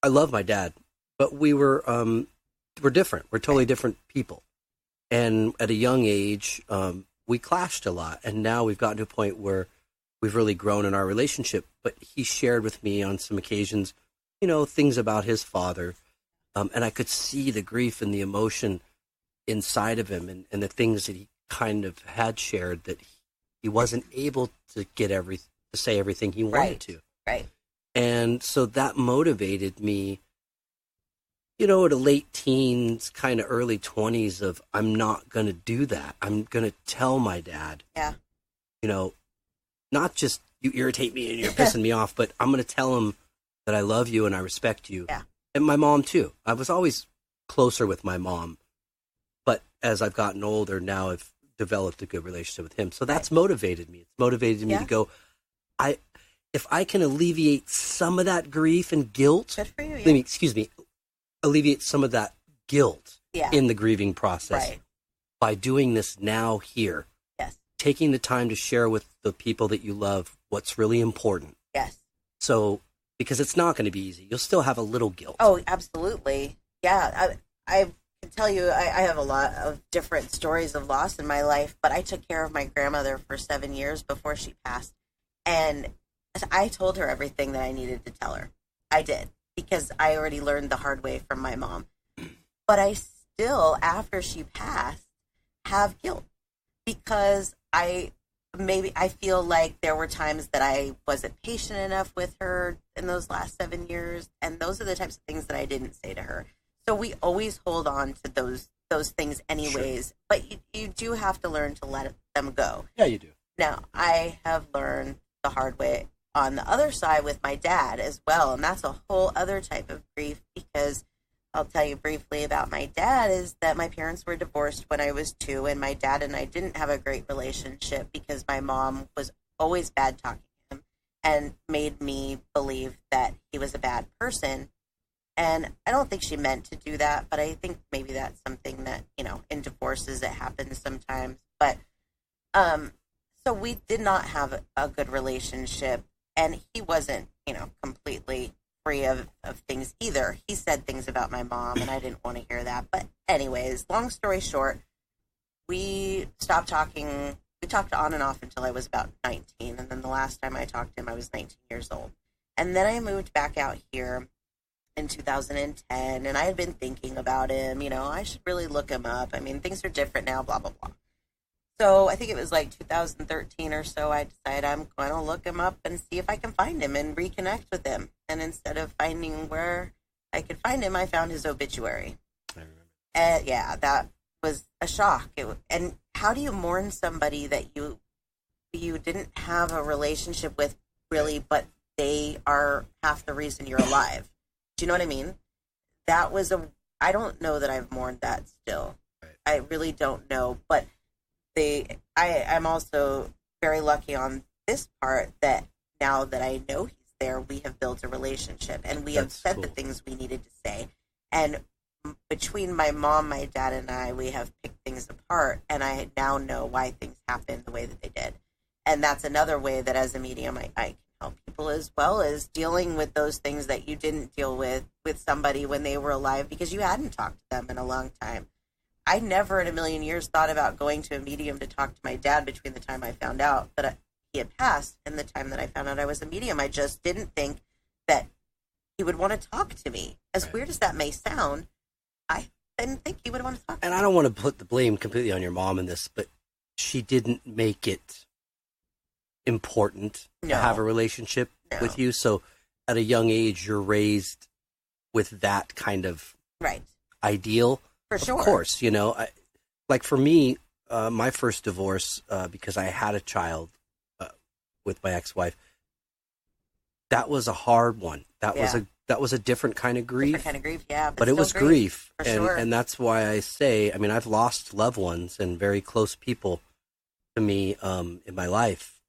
love my dad, but we're different. We're totally different people. And at a young age, we clashed a lot. And now we've gotten to a point where we've really grown in our relationship. But he shared with me on some occasions, things about his father. And I could see the grief and the emotion inside of him, and the things that he kind of had shared that he wasn't able to say everything he wanted to. Right. And so that motivated me, at a late teens, kind of early 20s of, I'm not going to do that. I'm going to tell my dad, not just you irritate me and you're pissing me off, but I'm going to tell him that I love you and I respect you. Yeah. And my mom too. I was always closer with my mom, but as I've gotten older now, I've developed a good relationship with him. So that's motivated me. It's motivated me to go, if I can alleviate some of that grief and guilt, Good for you, yeah. excuse me, alleviate some of that guilt in the grieving process by doing this now here. Yes. Taking the time to share with the people that you love what's really important. Yes. So, because it's not going to be easy. You'll still have a little guilt. Oh, absolutely. Yeah. I can tell you, I have a lot of different stories of loss in my life, but I took care of my grandmother for 7 years before she passed. And I told her everything that I needed to tell her. I did, because I already learned the hard way from my mom. But I still, after she passed, have guilt because I feel like there were times that I wasn't patient enough with her in those last 7 years. And those are the types of things that I didn't say to her. So we always hold on to those things anyways. Sure. But you do have to learn to let them go. Yeah, you do. Now, I have learned the hard way on the other side with my dad as well. And that's a whole other type of grief, because I'll tell you briefly about my dad is that my parents were divorced when I was 2, and my dad and I didn't have a great relationship because my mom was always bad talking him and made me believe that he was a bad person. And I don't think she meant to do that, but I think maybe that's something that, in divorces it happens sometimes. But so we did not have a good relationship, and he wasn't, completely free of things either. He said things about my mom, and I didn't want to hear that. But anyways, long story short, we stopped talking. We talked on and off until I was about 19, and then the last time I talked to him, I was 19 years old. And then I moved back out here in 2010, and I had been thinking about him. I should really look him up. I mean, things are different now, blah, blah, blah. So I think it was like 2013 or so, I decided I'm going to look him up and see if I can find him and reconnect with him. And instead of finding where I could find him, I found his obituary. I remember. And yeah, that was a shock. And how do you mourn somebody that you didn't have a relationship with really, but they are half the reason you're alive? Do you know what I mean? That was I don't know that I've mourned that still. Right. I really don't know, but I'm also very lucky on this part that now that I know he's there, we have built a relationship and we have said the things we needed to say. And between my mom, my dad, and I, we have picked things apart, and I now know why things happened the way that they did. And that's another way that as a medium, I can help people, as well as dealing with those things that you didn't deal with somebody when they were alive because you hadn't talked to them in a long time. I never in a million years thought about going to a medium to talk to my dad between the time I found out that he had passed and the time that I found out I was a medium. I just didn't think that he would want to talk to me. As weird as that may sound, I didn't think he would want to talk to me. And I don't want to put the blame completely on your mom in this, but she didn't make it important to have a relationship with you. So at a young age, you're raised with that kind of ideal. For sure. Of course, like for me, my first divorce, because I had a child with my ex-wife, that was a hard one. That was a different kind of grief. Different kind of grief, yeah. But it was grief. For sure. And that's why I say, I mean, I've lost loved ones and very close people to me in my life.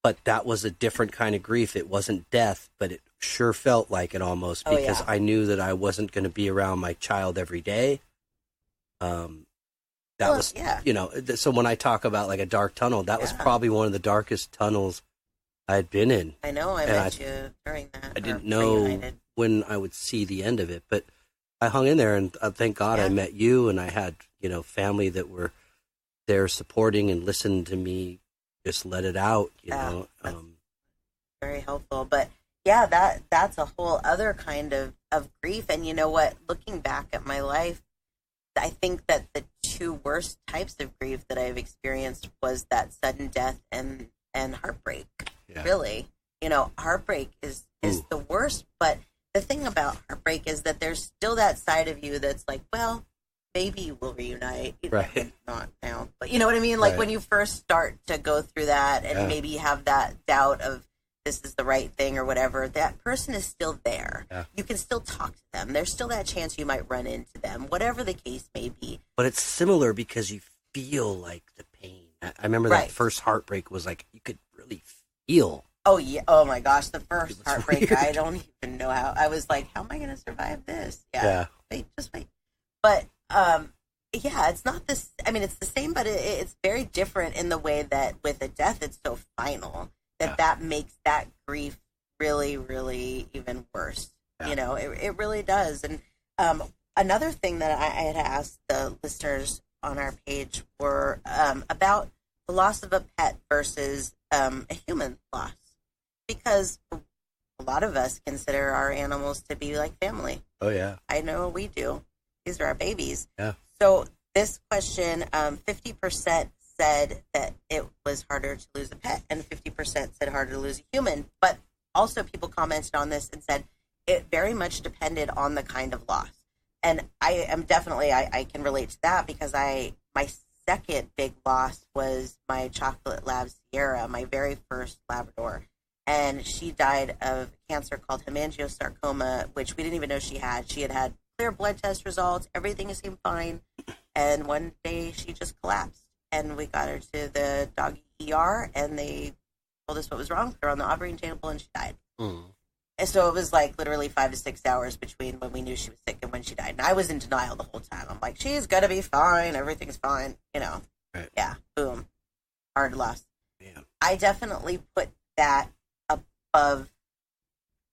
But that was a different kind of grief. It wasn't death, but it sure felt like it almost, because I knew that I wasn't going to be around my child every day. So when I talk about like a dark tunnel, that was probably one of the darkest tunnels I'd been in. I know, I met you during that. I didn't know when I would see the end of it, but I hung in there, and thank God I met you, and I had, family that were there supporting and listened to me just let it out, you know. Very helpful. But yeah, that's a whole other kind of grief. And you know what? Looking back at my life, I think that the two worst types of grief that I've experienced was that sudden death and heartbreak. Yeah. Really. Heartbreak is the worst. But the thing about heartbreak is that there's still that side of you that's like, well, maybe we'll reunite. Right. Not now. But you know what I mean? Like when you first start to go through that and maybe you have that doubt of this is the right thing or whatever, that person is still there. Yeah. You can still talk to them. There's still that chance you might run into them, whatever the case may be. But it's similar because you feel like the pain I remember that first heartbreak was like, you could really feel. Oh, yeah. Oh, my gosh. The first heartbreak, weird. I don't even know how. I was like, how am I going to survive this? Yeah. Wait, just wait. But, yeah, it's not this. I mean, it's the same, but it's very different in the way that with a death, it's so final that makes that grief really, really even worse. Yeah. You know, it really does. And another thing that I had asked the listeners on our page were about the loss of a pet versus a human loss. Because a lot of us consider our animals to be like family. Oh, yeah. I know we do. These are our babies. Yeah. So this question, 50% said that it was harder to lose a pet, and 50% said harder to lose a human. But also people commented on this and said it very much depended on the kind of loss. And I am definitely, I can relate to that because my second big loss was my chocolate lab Sierra, my very first Labrador. And she died of cancer called hemangiosarcoma, which we didn't even know she had. She had clear blood test results. Everything seemed fine. And one day she just collapsed. And we got her to the dog ER, and they told us what was wrong. They're on the operating table, and she died. Mm. And so it was like literally 5 to 6 hours between when we knew she was sick and when she died. And I was in denial the whole time. I'm like, she's going to be fine. Everything's fine. You know. Right. Yeah. Boom. Hard loss. Yeah. I definitely put that above,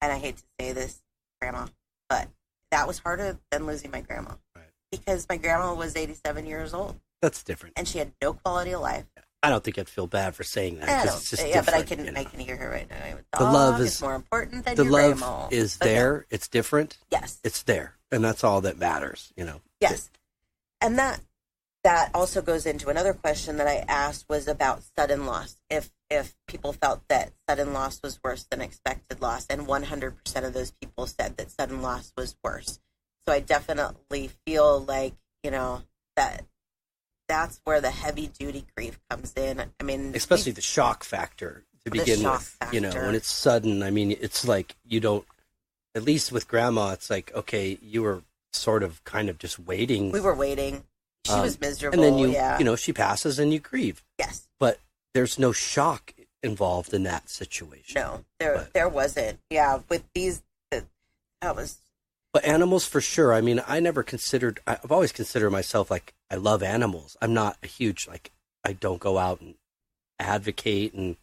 and I hate to say this, grandma, but that was harder than losing my grandma. Right. Because my grandma was 87 years old. That's different. And she had no quality of life. I don't think I'd feel bad for saying that. It's just but I can you know? I can hear her right now. The love is more important than the your love grandma. is there. Yeah. It's different. Yes, it's there, and that's all that matters. You know. Yes, and that also goes into another question that I asked was about sudden loss. If people felt that sudden loss was worse than expected loss, and 100% of those people said that sudden loss was worse. So I definitely feel like, you know, that's where the heavy duty grief comes in. I mean, especially the shock factor to begin with. You know, when it's sudden, I mean, it's like you don't, at least with grandma, it's like, okay, you were sort of kind of just waiting. We were waiting. She was miserable. And then you know, she passes and you grieve. Yes. But there's no shock involved in that situation. No, there wasn't. Yeah. With these, that was. But animals for sure. I mean, I've always considered myself like, I love animals. I'm not a huge, like, I don't go out and advocate and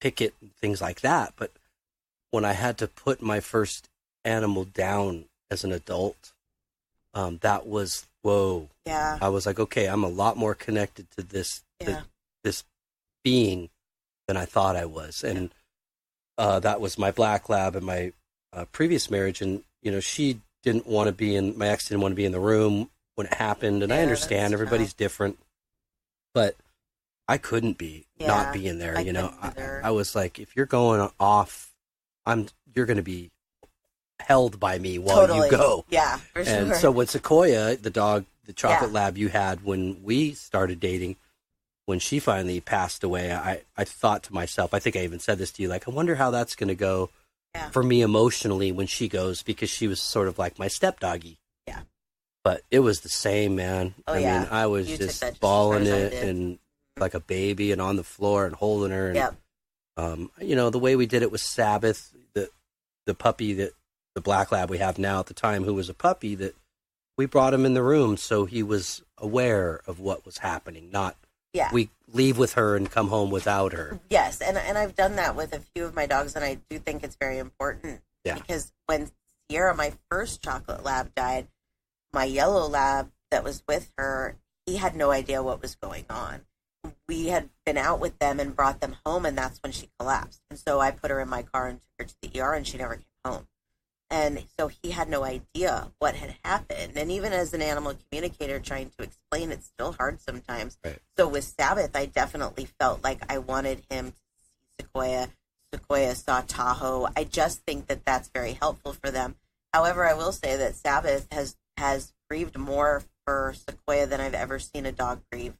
picket and things like that. But when I had to put my first animal down as an adult, that was, whoa. Yeah. I was like, okay, I'm a lot more connected to this being than I thought I was. And that was my black lab in my previous marriage. And, you know, my ex didn't want to be in the room when it happened. And I understand everybody's different, but I couldn't not be in there. You know, I was like, if you're going off, you're going to be held by me while you go. Yeah, for sure. And so when Sequoia, the dog, the chocolate lab you had when we started dating, when she finally passed away, I thought to myself, I think I even said this to you, like, I wonder how that's going to go for me emotionally when she goes, because she was sort of like my stepdoggy. Yeah. But it was the same, man. Oh, I mean, I was just bawling it and like a baby and on the floor and holding her. And, you know, the way we did it was Sabbath, the puppy the black lab we have now at the time, who was a puppy, that we brought him in the room so he was aware of what was happening, not we leave with her and come home without her. Yes, and I've done that with a few of my dogs, and I do think it's very important. Yeah. Because when Sierra, my first chocolate lab, died, my yellow lab that was with her, he had no idea what was going on. We had been out with them and brought them home, and that's when she collapsed. And so I put her in my car and took her to the ER, and she never came home. And so he had no idea what had happened. And even as an animal communicator trying to explain, it's still hard sometimes. Right. So with Sabbath, I definitely felt like I wanted him to see Sequoia. Sequoia saw Tahoe. I just think that that's very helpful for them. However, I will say that Sabbath has grieved more for Sequoia than I've ever seen a dog grieve.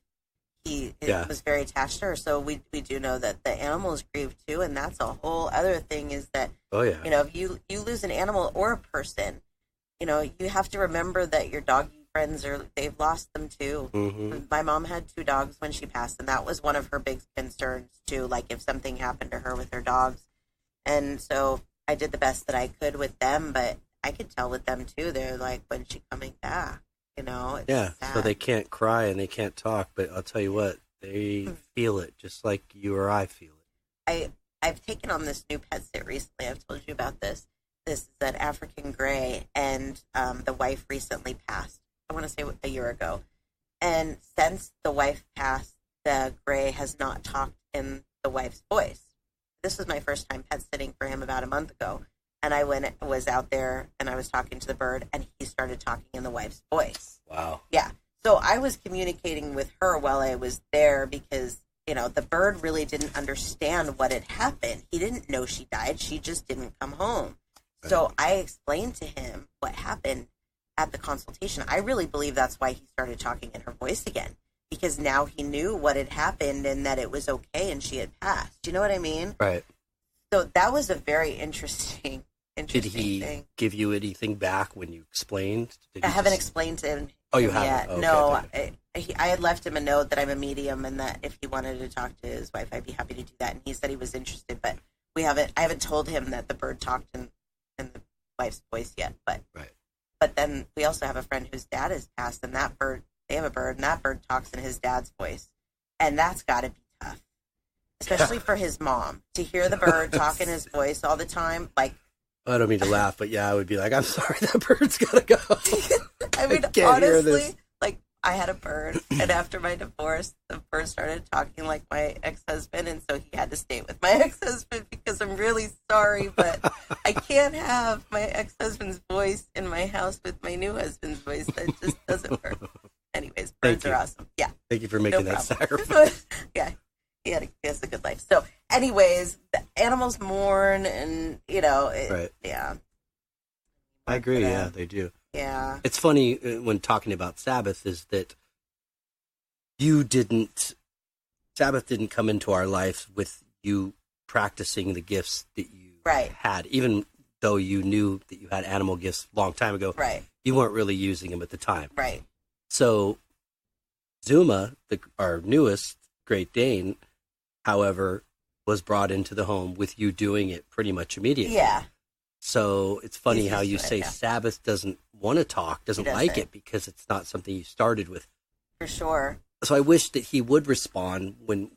He was very attached to her. So we do know that the animals grieve too. And that's a whole other thing, is that, you know, if you lose an animal or a person, you know, you have to remember that your dog friends they've lost them too. Mm-hmm. My mom had 2 dogs when she passed, and that was one of her big concerns too, like if something happened to her with her dogs. And so I did the best that I could with them, but I could tell with them too, they're like, when's she coming back? You know? It's Yeah, sad. so they can't cry and they can't talk, but I'll tell you what, they feel it just like you or I feel it. I've taken on this new pet sit recently. I've told you about this. This is an African gray, and the wife recently passed. I want to say a year ago. And since the wife passed, the gray has not talked in the wife's voice. This was my first time pet sitting for him about a month ago. And I was out there and I was talking to the bird, and he started talking in the wife's voice. Wow. Yeah. So I was communicating with her while I was there because, you know, the bird really didn't understand what had happened. He didn't know she died. She just didn't come home. Right. So I explained to him what happened at the consultation. I really believe that's why he started talking in her voice again, because now he knew what had happened and that it was okay and she had passed. Do you know what I mean? Right. So that was a very interesting Did he thing. Give you anything back when you explained? I haven't explained to him. Oh, you haven't? Yet. Okay, No, I had left him a note that I'm a medium and that if he wanted to talk to his wife, I'd be happy to do that. And he said he was interested, but I haven't told him that the bird talked in the wife's voice yet. But right. But then we also have a friend whose dad has passed, and they have a bird, and that bird talks in his dad's voice, and that's got to be tough, especially for his mom to hear the bird talk in his voice all the time. Like, I don't mean to laugh, but yeah, I would be like, I'm sorry, that bird's gotta go. I mean, honestly, like I had a bird, and after my divorce, the bird started talking like my ex-husband, and so he had to stay with my ex-husband because I'm really sorry, but I can't have my ex-husband's voice in my house with my new husband's voice. That just doesn't work. Anyways, birds are awesome. Yeah. Thank you for making that sacrifice. Yeah. He has a good life. So, anyways, the animals mourn, and right. Yeah. I agree. Yeah, they do. Yeah. It's funny when talking about Sabbath is that Sabbath didn't come into our life with you practicing the gifts that you had, even though you knew that you had animal gifts a long time ago. Right. You weren't really using them at the time. Right. So Zuma, our newest Great Dane, however, was brought into the home with you doing it pretty much immediately. Yeah. So it's funny how you say Sabbath doesn't want to talk, doesn't like it because it's not something you started with. For sure. So I wish that he would respond when,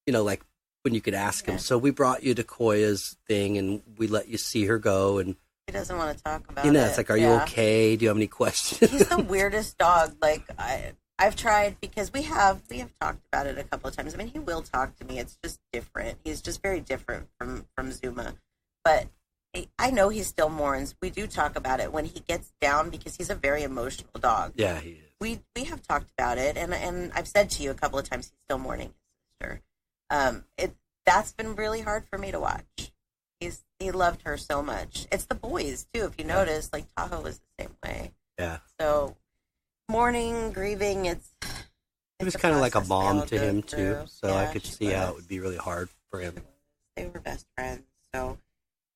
like when you could ask him. So we brought you to Koya's thing and we let you see her go. And he doesn't want to talk about it. It's like, are you okay? Do you have any questions? He's the weirdest dog. Like I've tried because we have talked about it a couple of times. I mean, he will talk to me. It's just different. He's just very different from Zuma. But I know he still mourns. We do talk about it when he gets down because he's a very emotional dog. Yeah, he is. We have talked about it, and I've said to you a couple of times he's still mourning his sister. That's been really hard for me to watch. He loved her so much. It's the boys too, if you notice. Like Tahoe was the same way. Yeah. So mourning, grieving, it was kind of like a mom to him too. So I could see how it would be really hard for him. They were best friends. So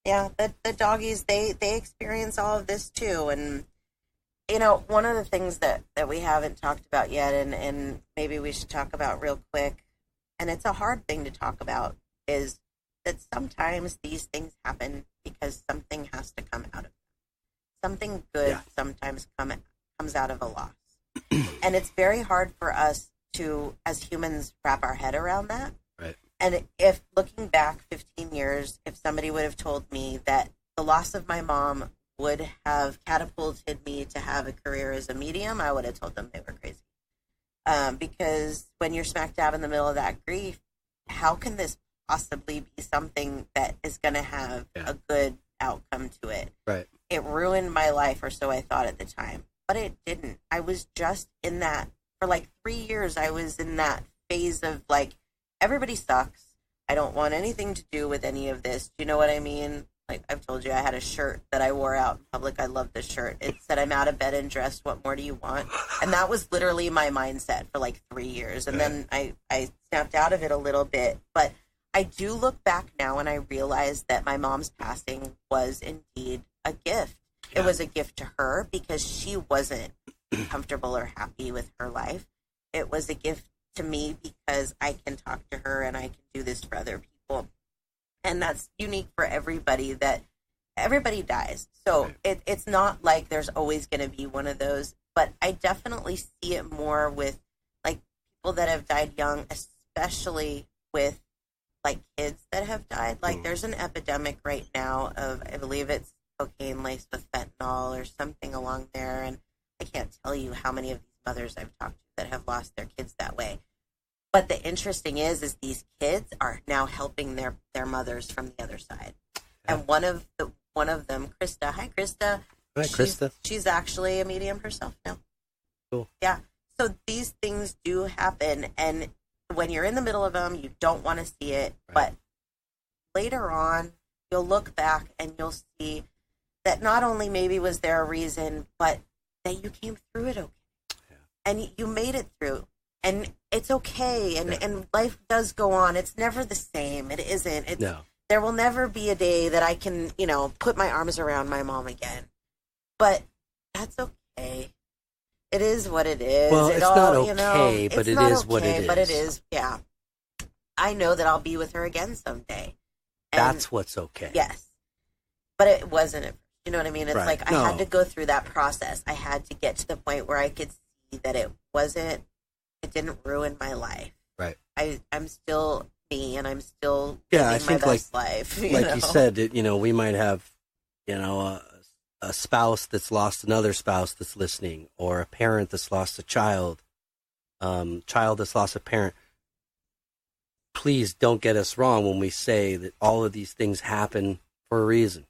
yeah, the doggies they experience all of this too, and one of the things that we haven't talked about yet, and maybe we should talk about real quick, and it's a hard thing to talk about, is that sometimes these things happen because something has to come out of them. Something good sometimes comes out of a loss. And it's very hard for us to, as humans, wrap our head around that. Right. And if looking back 15 years, if somebody would have told me that the loss of my mom would have catapulted me to have a career as a medium, I would have told them they were crazy. Because when you're smack dab in the middle of that grief, how can this possibly be something that is going to have a good outcome to it? Right. It ruined my life, or so I thought at the time. But it didn't. I was just in that, for like 3 years, I was in that phase of like, everybody sucks. I don't want anything to do with any of this. Do you know what I mean? Like I've told you, I had a shirt that I wore out in public. I love this shirt. It said, I'm out of bed and dressed. What more do you want? And that was literally my mindset for like 3 years. And then I snapped out of it a little bit. But I do look back now and I realize that my mom's passing was indeed a gift. It was a gift to her because she wasn't comfortable or happy with her life. It was a gift to me because I can talk to her and I can do this for other people. And that's unique for everybody, that everybody dies. So it's not like there's always going to be one of those, but I definitely see it more with like people that have died young, especially with like kids that have died. Like there's an epidemic right now of, I believe it's cocaine laced with fentanyl or something along there. And I can't tell you how many of these mothers I've talked to that have lost their kids that way. But the interesting is these kids are now helping their mothers from the other side. Yeah. And one of them, Krista. Hi, Krista. Hi, Krista. She's actually a medium herself now. Cool. Yeah. So these things do happen, and when you're in the middle of them, you don't want to see it. Right. But later on, you'll look back and you'll see that not only maybe was there a reason, but that you came through it okay. Yeah. And you made it through. And it's okay, and life does go on. It's never the same. It isn't. No. There will never be a day that I can, put my arms around my mom again. But that's okay. It is what it is. Well, it's not okay, but it is what it is. But it is, yeah. I know that I'll be with her again someday. And that's what's okay. Yes. But it wasn't. You know what I mean? It's like I had to go through that process. I had to get to the point where I could see that it didn't ruin my life. Right. I'm still me, and I'm still I think my best life. You said, we might have, a spouse that's lost another spouse that's listening, or a parent that's lost a child, child that's lost a parent. Please don't get us wrong when we say that all of these things happen for a reason.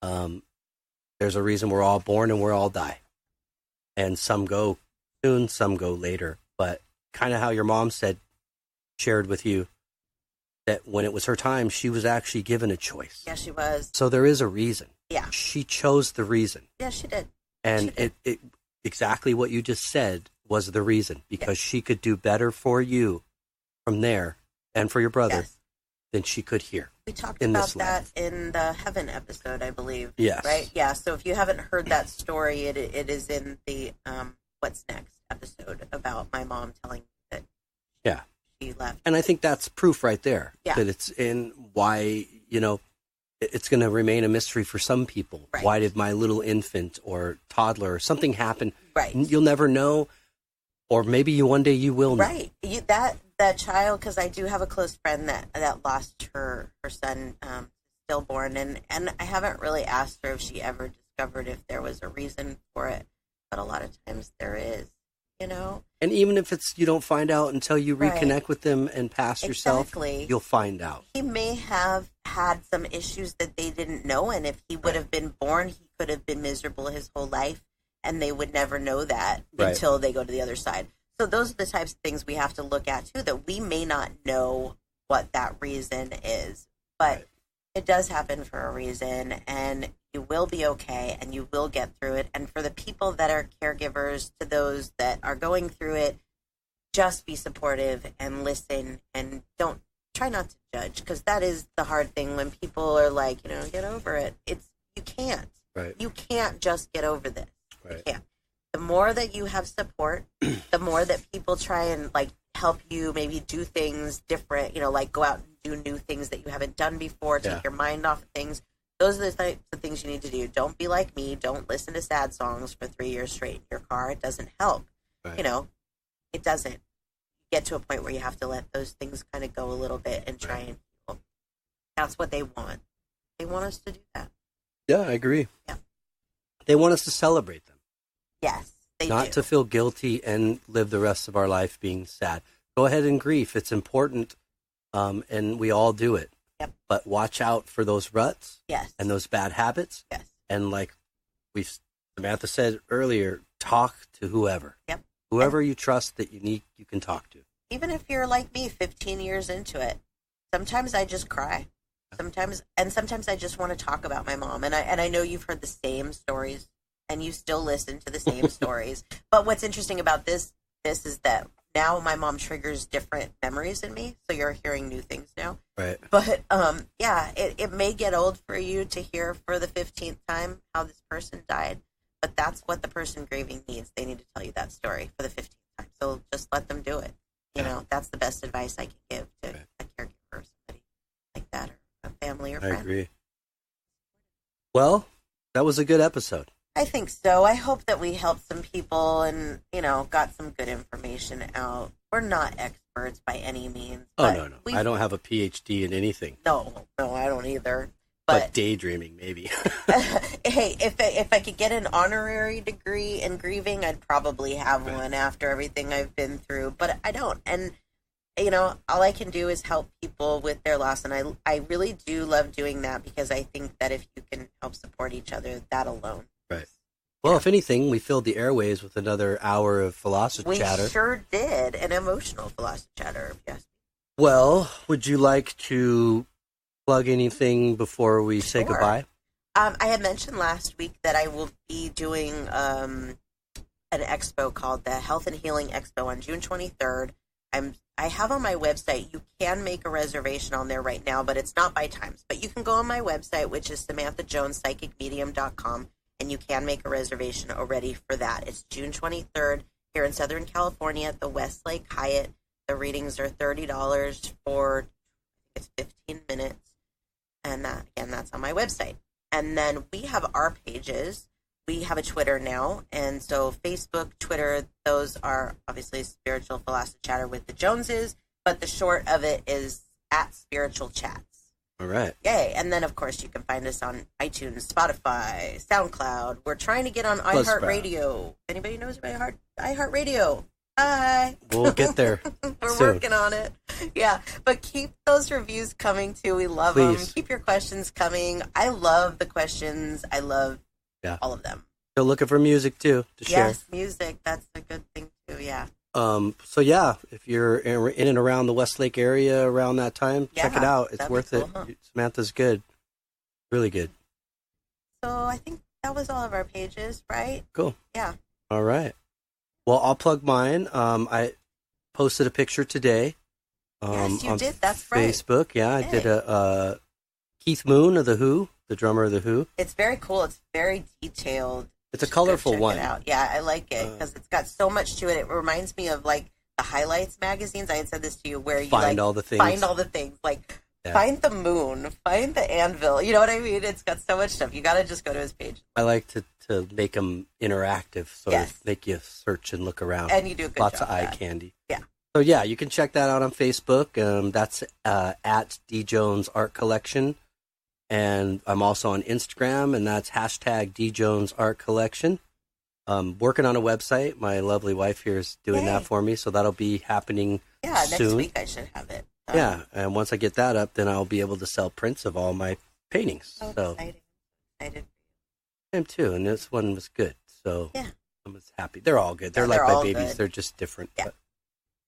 There's a reason we're all born and we're all die. And some go soon, some go later. But kind of how your mom shared with you, that when it was her time, she was actually given a choice. Yeah, she was. So there is a reason. Yeah. She chose the reason. Yeah, she did. And it exactly what you just said was the reason, because she could do better for you from there and for your brother than she could here. We talked about that in the Heaven episode, I believe. Yes. Right? Yeah, so if you haven't heard that story, it is in the What's Next episode about my mom telling me that she left. And I think that's proof right there that it's in why, it's going to remain a mystery for some people. Right. Why did my little infant or toddler or something happen? Right. You'll never know, or maybe one day you will know. Right. That child, because I do have a close friend that lost her son stillborn, and I haven't really asked her if she ever discovered if there was a reason for it, but a lot of times there is. And even if you don't find out until you reconnect with them and pass yourself, you'll find out. He may have had some issues that they didn't know, and if he would have been born, he could have been miserable his whole life, and they would never know that until they go to the other side. So those are the types of things we have to look at, too, that we may not know what that reason is, but it does happen for a reason, and you will be okay, and you will get through it. And for the people that are caregivers to those that are going through it, just be supportive and listen, and don't try not to judge, because that is the hard thing when people are like, get over it. You can't. Right. You can't just get over this. Right. You can't. The more that you have support, the more that people try and help you maybe do things different, like go out and do new things that you haven't done before, take your mind off of things. Those are the types of things you need to do. Don't be like me. Don't listen to sad songs for 3 years straight in your car. It doesn't help. Right. It doesn't. You get to a point where you have to let those things kind of go a little bit and try and heal. That's what they want. They want us to do that. Yeah, I agree. Yeah. They want us to celebrate them. Yes, they do. Not to feel guilty and live the rest of our life being sad. Go ahead and grieve. It's important, and we all do it. Yep. But watch out for those ruts and those bad habits. Yes. And like Samantha said earlier, talk to whoever. Yep. Whoever you trust that you can talk to. Even if you're like me, 15 years into it, sometimes I just cry. Sometimes I just want to talk about my mom. And I know you've heard the same stories, and you still listen to the same stories. But what's interesting about this is that now my mom triggers different memories in me, so you're hearing new things now. Right. But it may get old for you to hear for the 15th time how this person died, but that's what the person grieving needs. They need to tell you that story for the 15th time. So just let them do it. You know, that's the best advice I can give to a caregiver or somebody like that, or a family or friend. I agree. Well, that was a good episode. I think so. I hope that we helped some people and, you know, got some good information out. We're not experts by any means. Oh, no. I don't have a PhD in anything. No, I don't either. But daydreaming, maybe. Hey, if I could get an honorary degree in grieving, I'd probably have one after everything I've been through. But I don't. And, you know, all I can do is help people with their loss. And I really do love doing that because I think that if you can help support each other, that alone. Right. Well, if anything, we filled the airways with another hour of Philos-O-Chatter. We sure did. An emotional Philos-O-Chatter, yes. Well, would you like to plug anything before we say goodbye? I had mentioned last week that I will be doing an expo called the Health and Healing Expo on June 23rd. I have on my website, you can make a reservation on there right now, but it's not by times. But you can go on my website, which is SamanthaJonesPsychicMedium.com, and you can make a reservation already for that. It's June 23rd here in Southern California at the Westlake Hyatt. The readings are $30 for 15 minutes. And again, that's on my website. And then we have our pages. We have a Twitter now. And so Facebook, Twitter, those are obviously Spiritual Philos-O-Chatter with the Joneses. But the short of it is at Spiritual Chats. All right. Yay. And then, of course, you can find us on iTunes, Spotify, SoundCloud. We're trying to get on iHeartRadio. Anybody knows about iHeartRadio? Hi. We'll get there. We're soon. working on it. Yeah. But keep those reviews coming, too. We love them. Keep your questions coming. I love the questions. I love all of them. Still looking for music, too, to share. Yes, music. That's a good thing, too. Yeah. So, yeah, if you're in and around the Westlake area around that time, check it out. It's worth it. Huh? Samantha's good. Really good. So I think that was all of our pages, right? Cool. Yeah. All right. Well, I'll plug mine. I posted a picture today. Yes, you on did. That's Facebook. Right. Yeah, I did a Keith Moon of The Who, the drummer of The Who. It's very cool. It's very detailed. It's a colorful one. Yeah, I like it because it's got so much to it. It reminds me of like the Highlights magazines. I had said this to you where you find all the things. Like find the moon, find the anvil. You know what I mean? It's got so much stuff. You got to just go to his page. I like to make them interactive, so make you search and look around. And you do a good Lots job of eye candy. Yeah. So yeah, you can check that out on Facebook. That's at D Jones Art Collection. And I'm also on Instagram, and that's hashtag D Jones Art Collection. Working on a website. My lovely wife here is doing that for me, so that'll be happening soon. Next week I should have it. Yeah, and once I get that up, then I'll be able to sell prints of all my paintings. So excited. I am too, and this one was good. So yeah. I'm just happy. They're all good. They're like my babies. Good. They're just different. Yeah. But.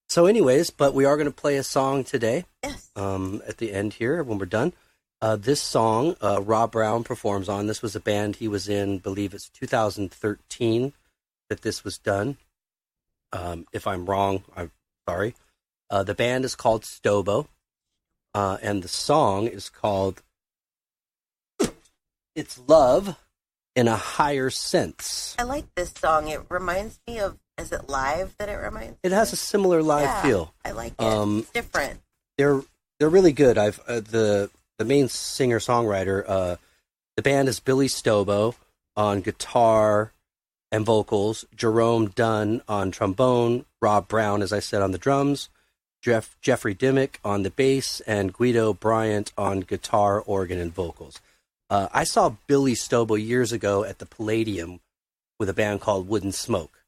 So anyways, but we are going to play a song today. Yes. At the end here when we're done. This song, Rob Brown performs on. This was a band he was in, believe it's 2013 that this was done. If I'm wrong, I'm sorry. The band is called Stobo, and the song is called It's Love in a Higher Sense. I like this song. It reminds me of, is it Live that it reminds me? It has a similar live feel. I like it. It's different. They're really good. I've the main singer-songwriter, the band is Billie Stobo on guitar and vocals, Jerome Dunn on trombone, Rob Brown, as I said, on the drums, Jeffrey Dimmick on the bass, and Guido Bryant on guitar, organ, and vocals. I saw Billie Stobo years ago at the Palladium with a band called Wooden Smoke.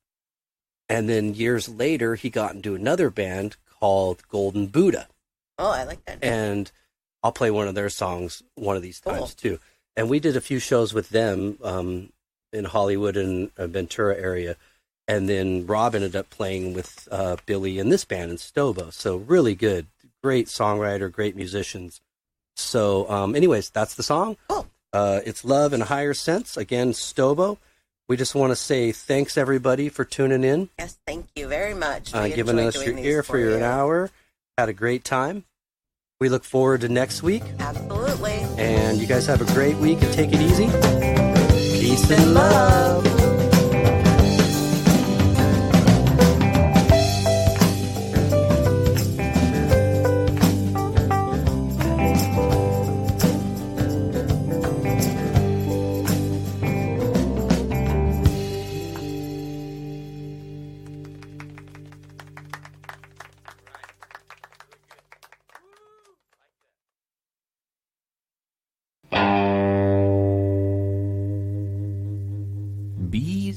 And then years later, he got into another band called Golden Buddha. Oh, I like that. And I'll play one of their songs one of these times, too. And we did a few shows with them in Hollywood and Ventura area. And then Rob ended up playing with Billie in this band in Stobo. So really good. Great songwriter, great musicians. So anyways, that's the song. Cool. It's Love in a Higher Sense. Again, Stobo. We just want to say thanks, everybody, for tuning in. Yes, thank you very much. Giving us your ear for an hour. Had a great time. We look forward to next week. Absolutely. And you guys have a great week and take it easy. Peace and love.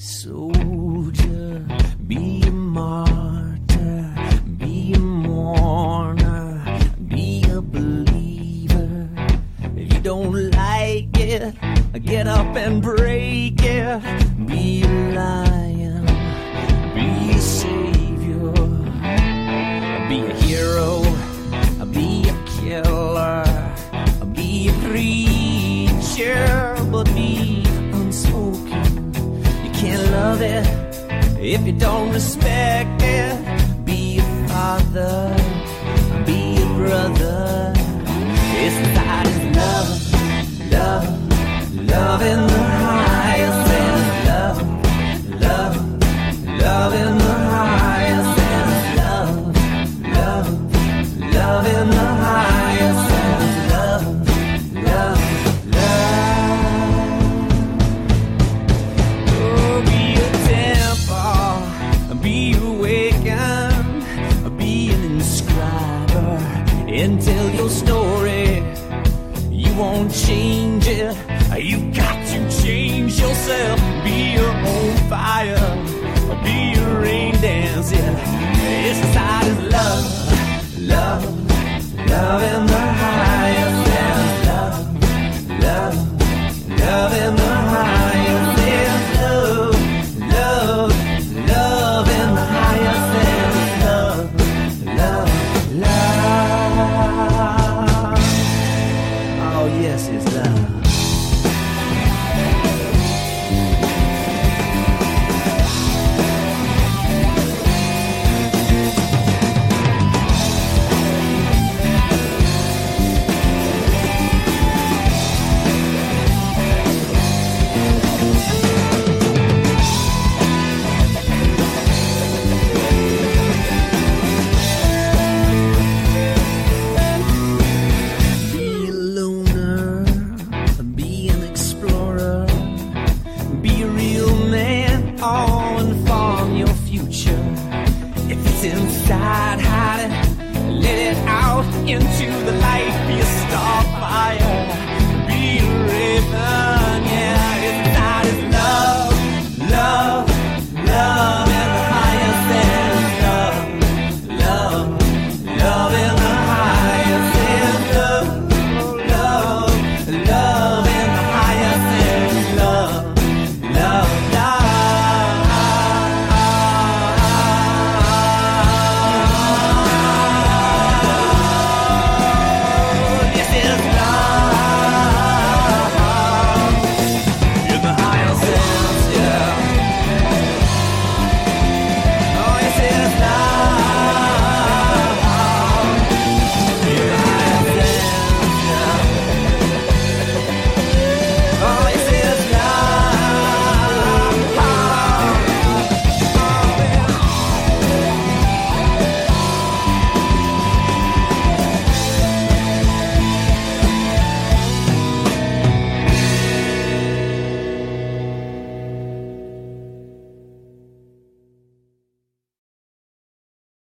soldier, be a martyr, be a mourner, be a believer. If you don't like it, get up and break it. Be a lion, be a savior, be a hero, be a killer, be a preacher, but be unspoken. You can't love it if you don't respect it. Be a father, be a brother. It's that is love, love, love in the highest sense. Love, love, love in the highest sense. Love, love, love in the highest sense. Love, love, love. Oh, be a temple, be awakened, be an inscriber, and tell your story. You won't change it. You got to change yourself. Be your own fire. Be your rain dance. Yeah. It's inside is love, love, love in the highest sense. Love, love, love in the highest sense. Love, love, love in the highest sense. Love, love, love. Oh yes, it's love. Inside, hide it, let it out into the light. Be a star fire, be a raven.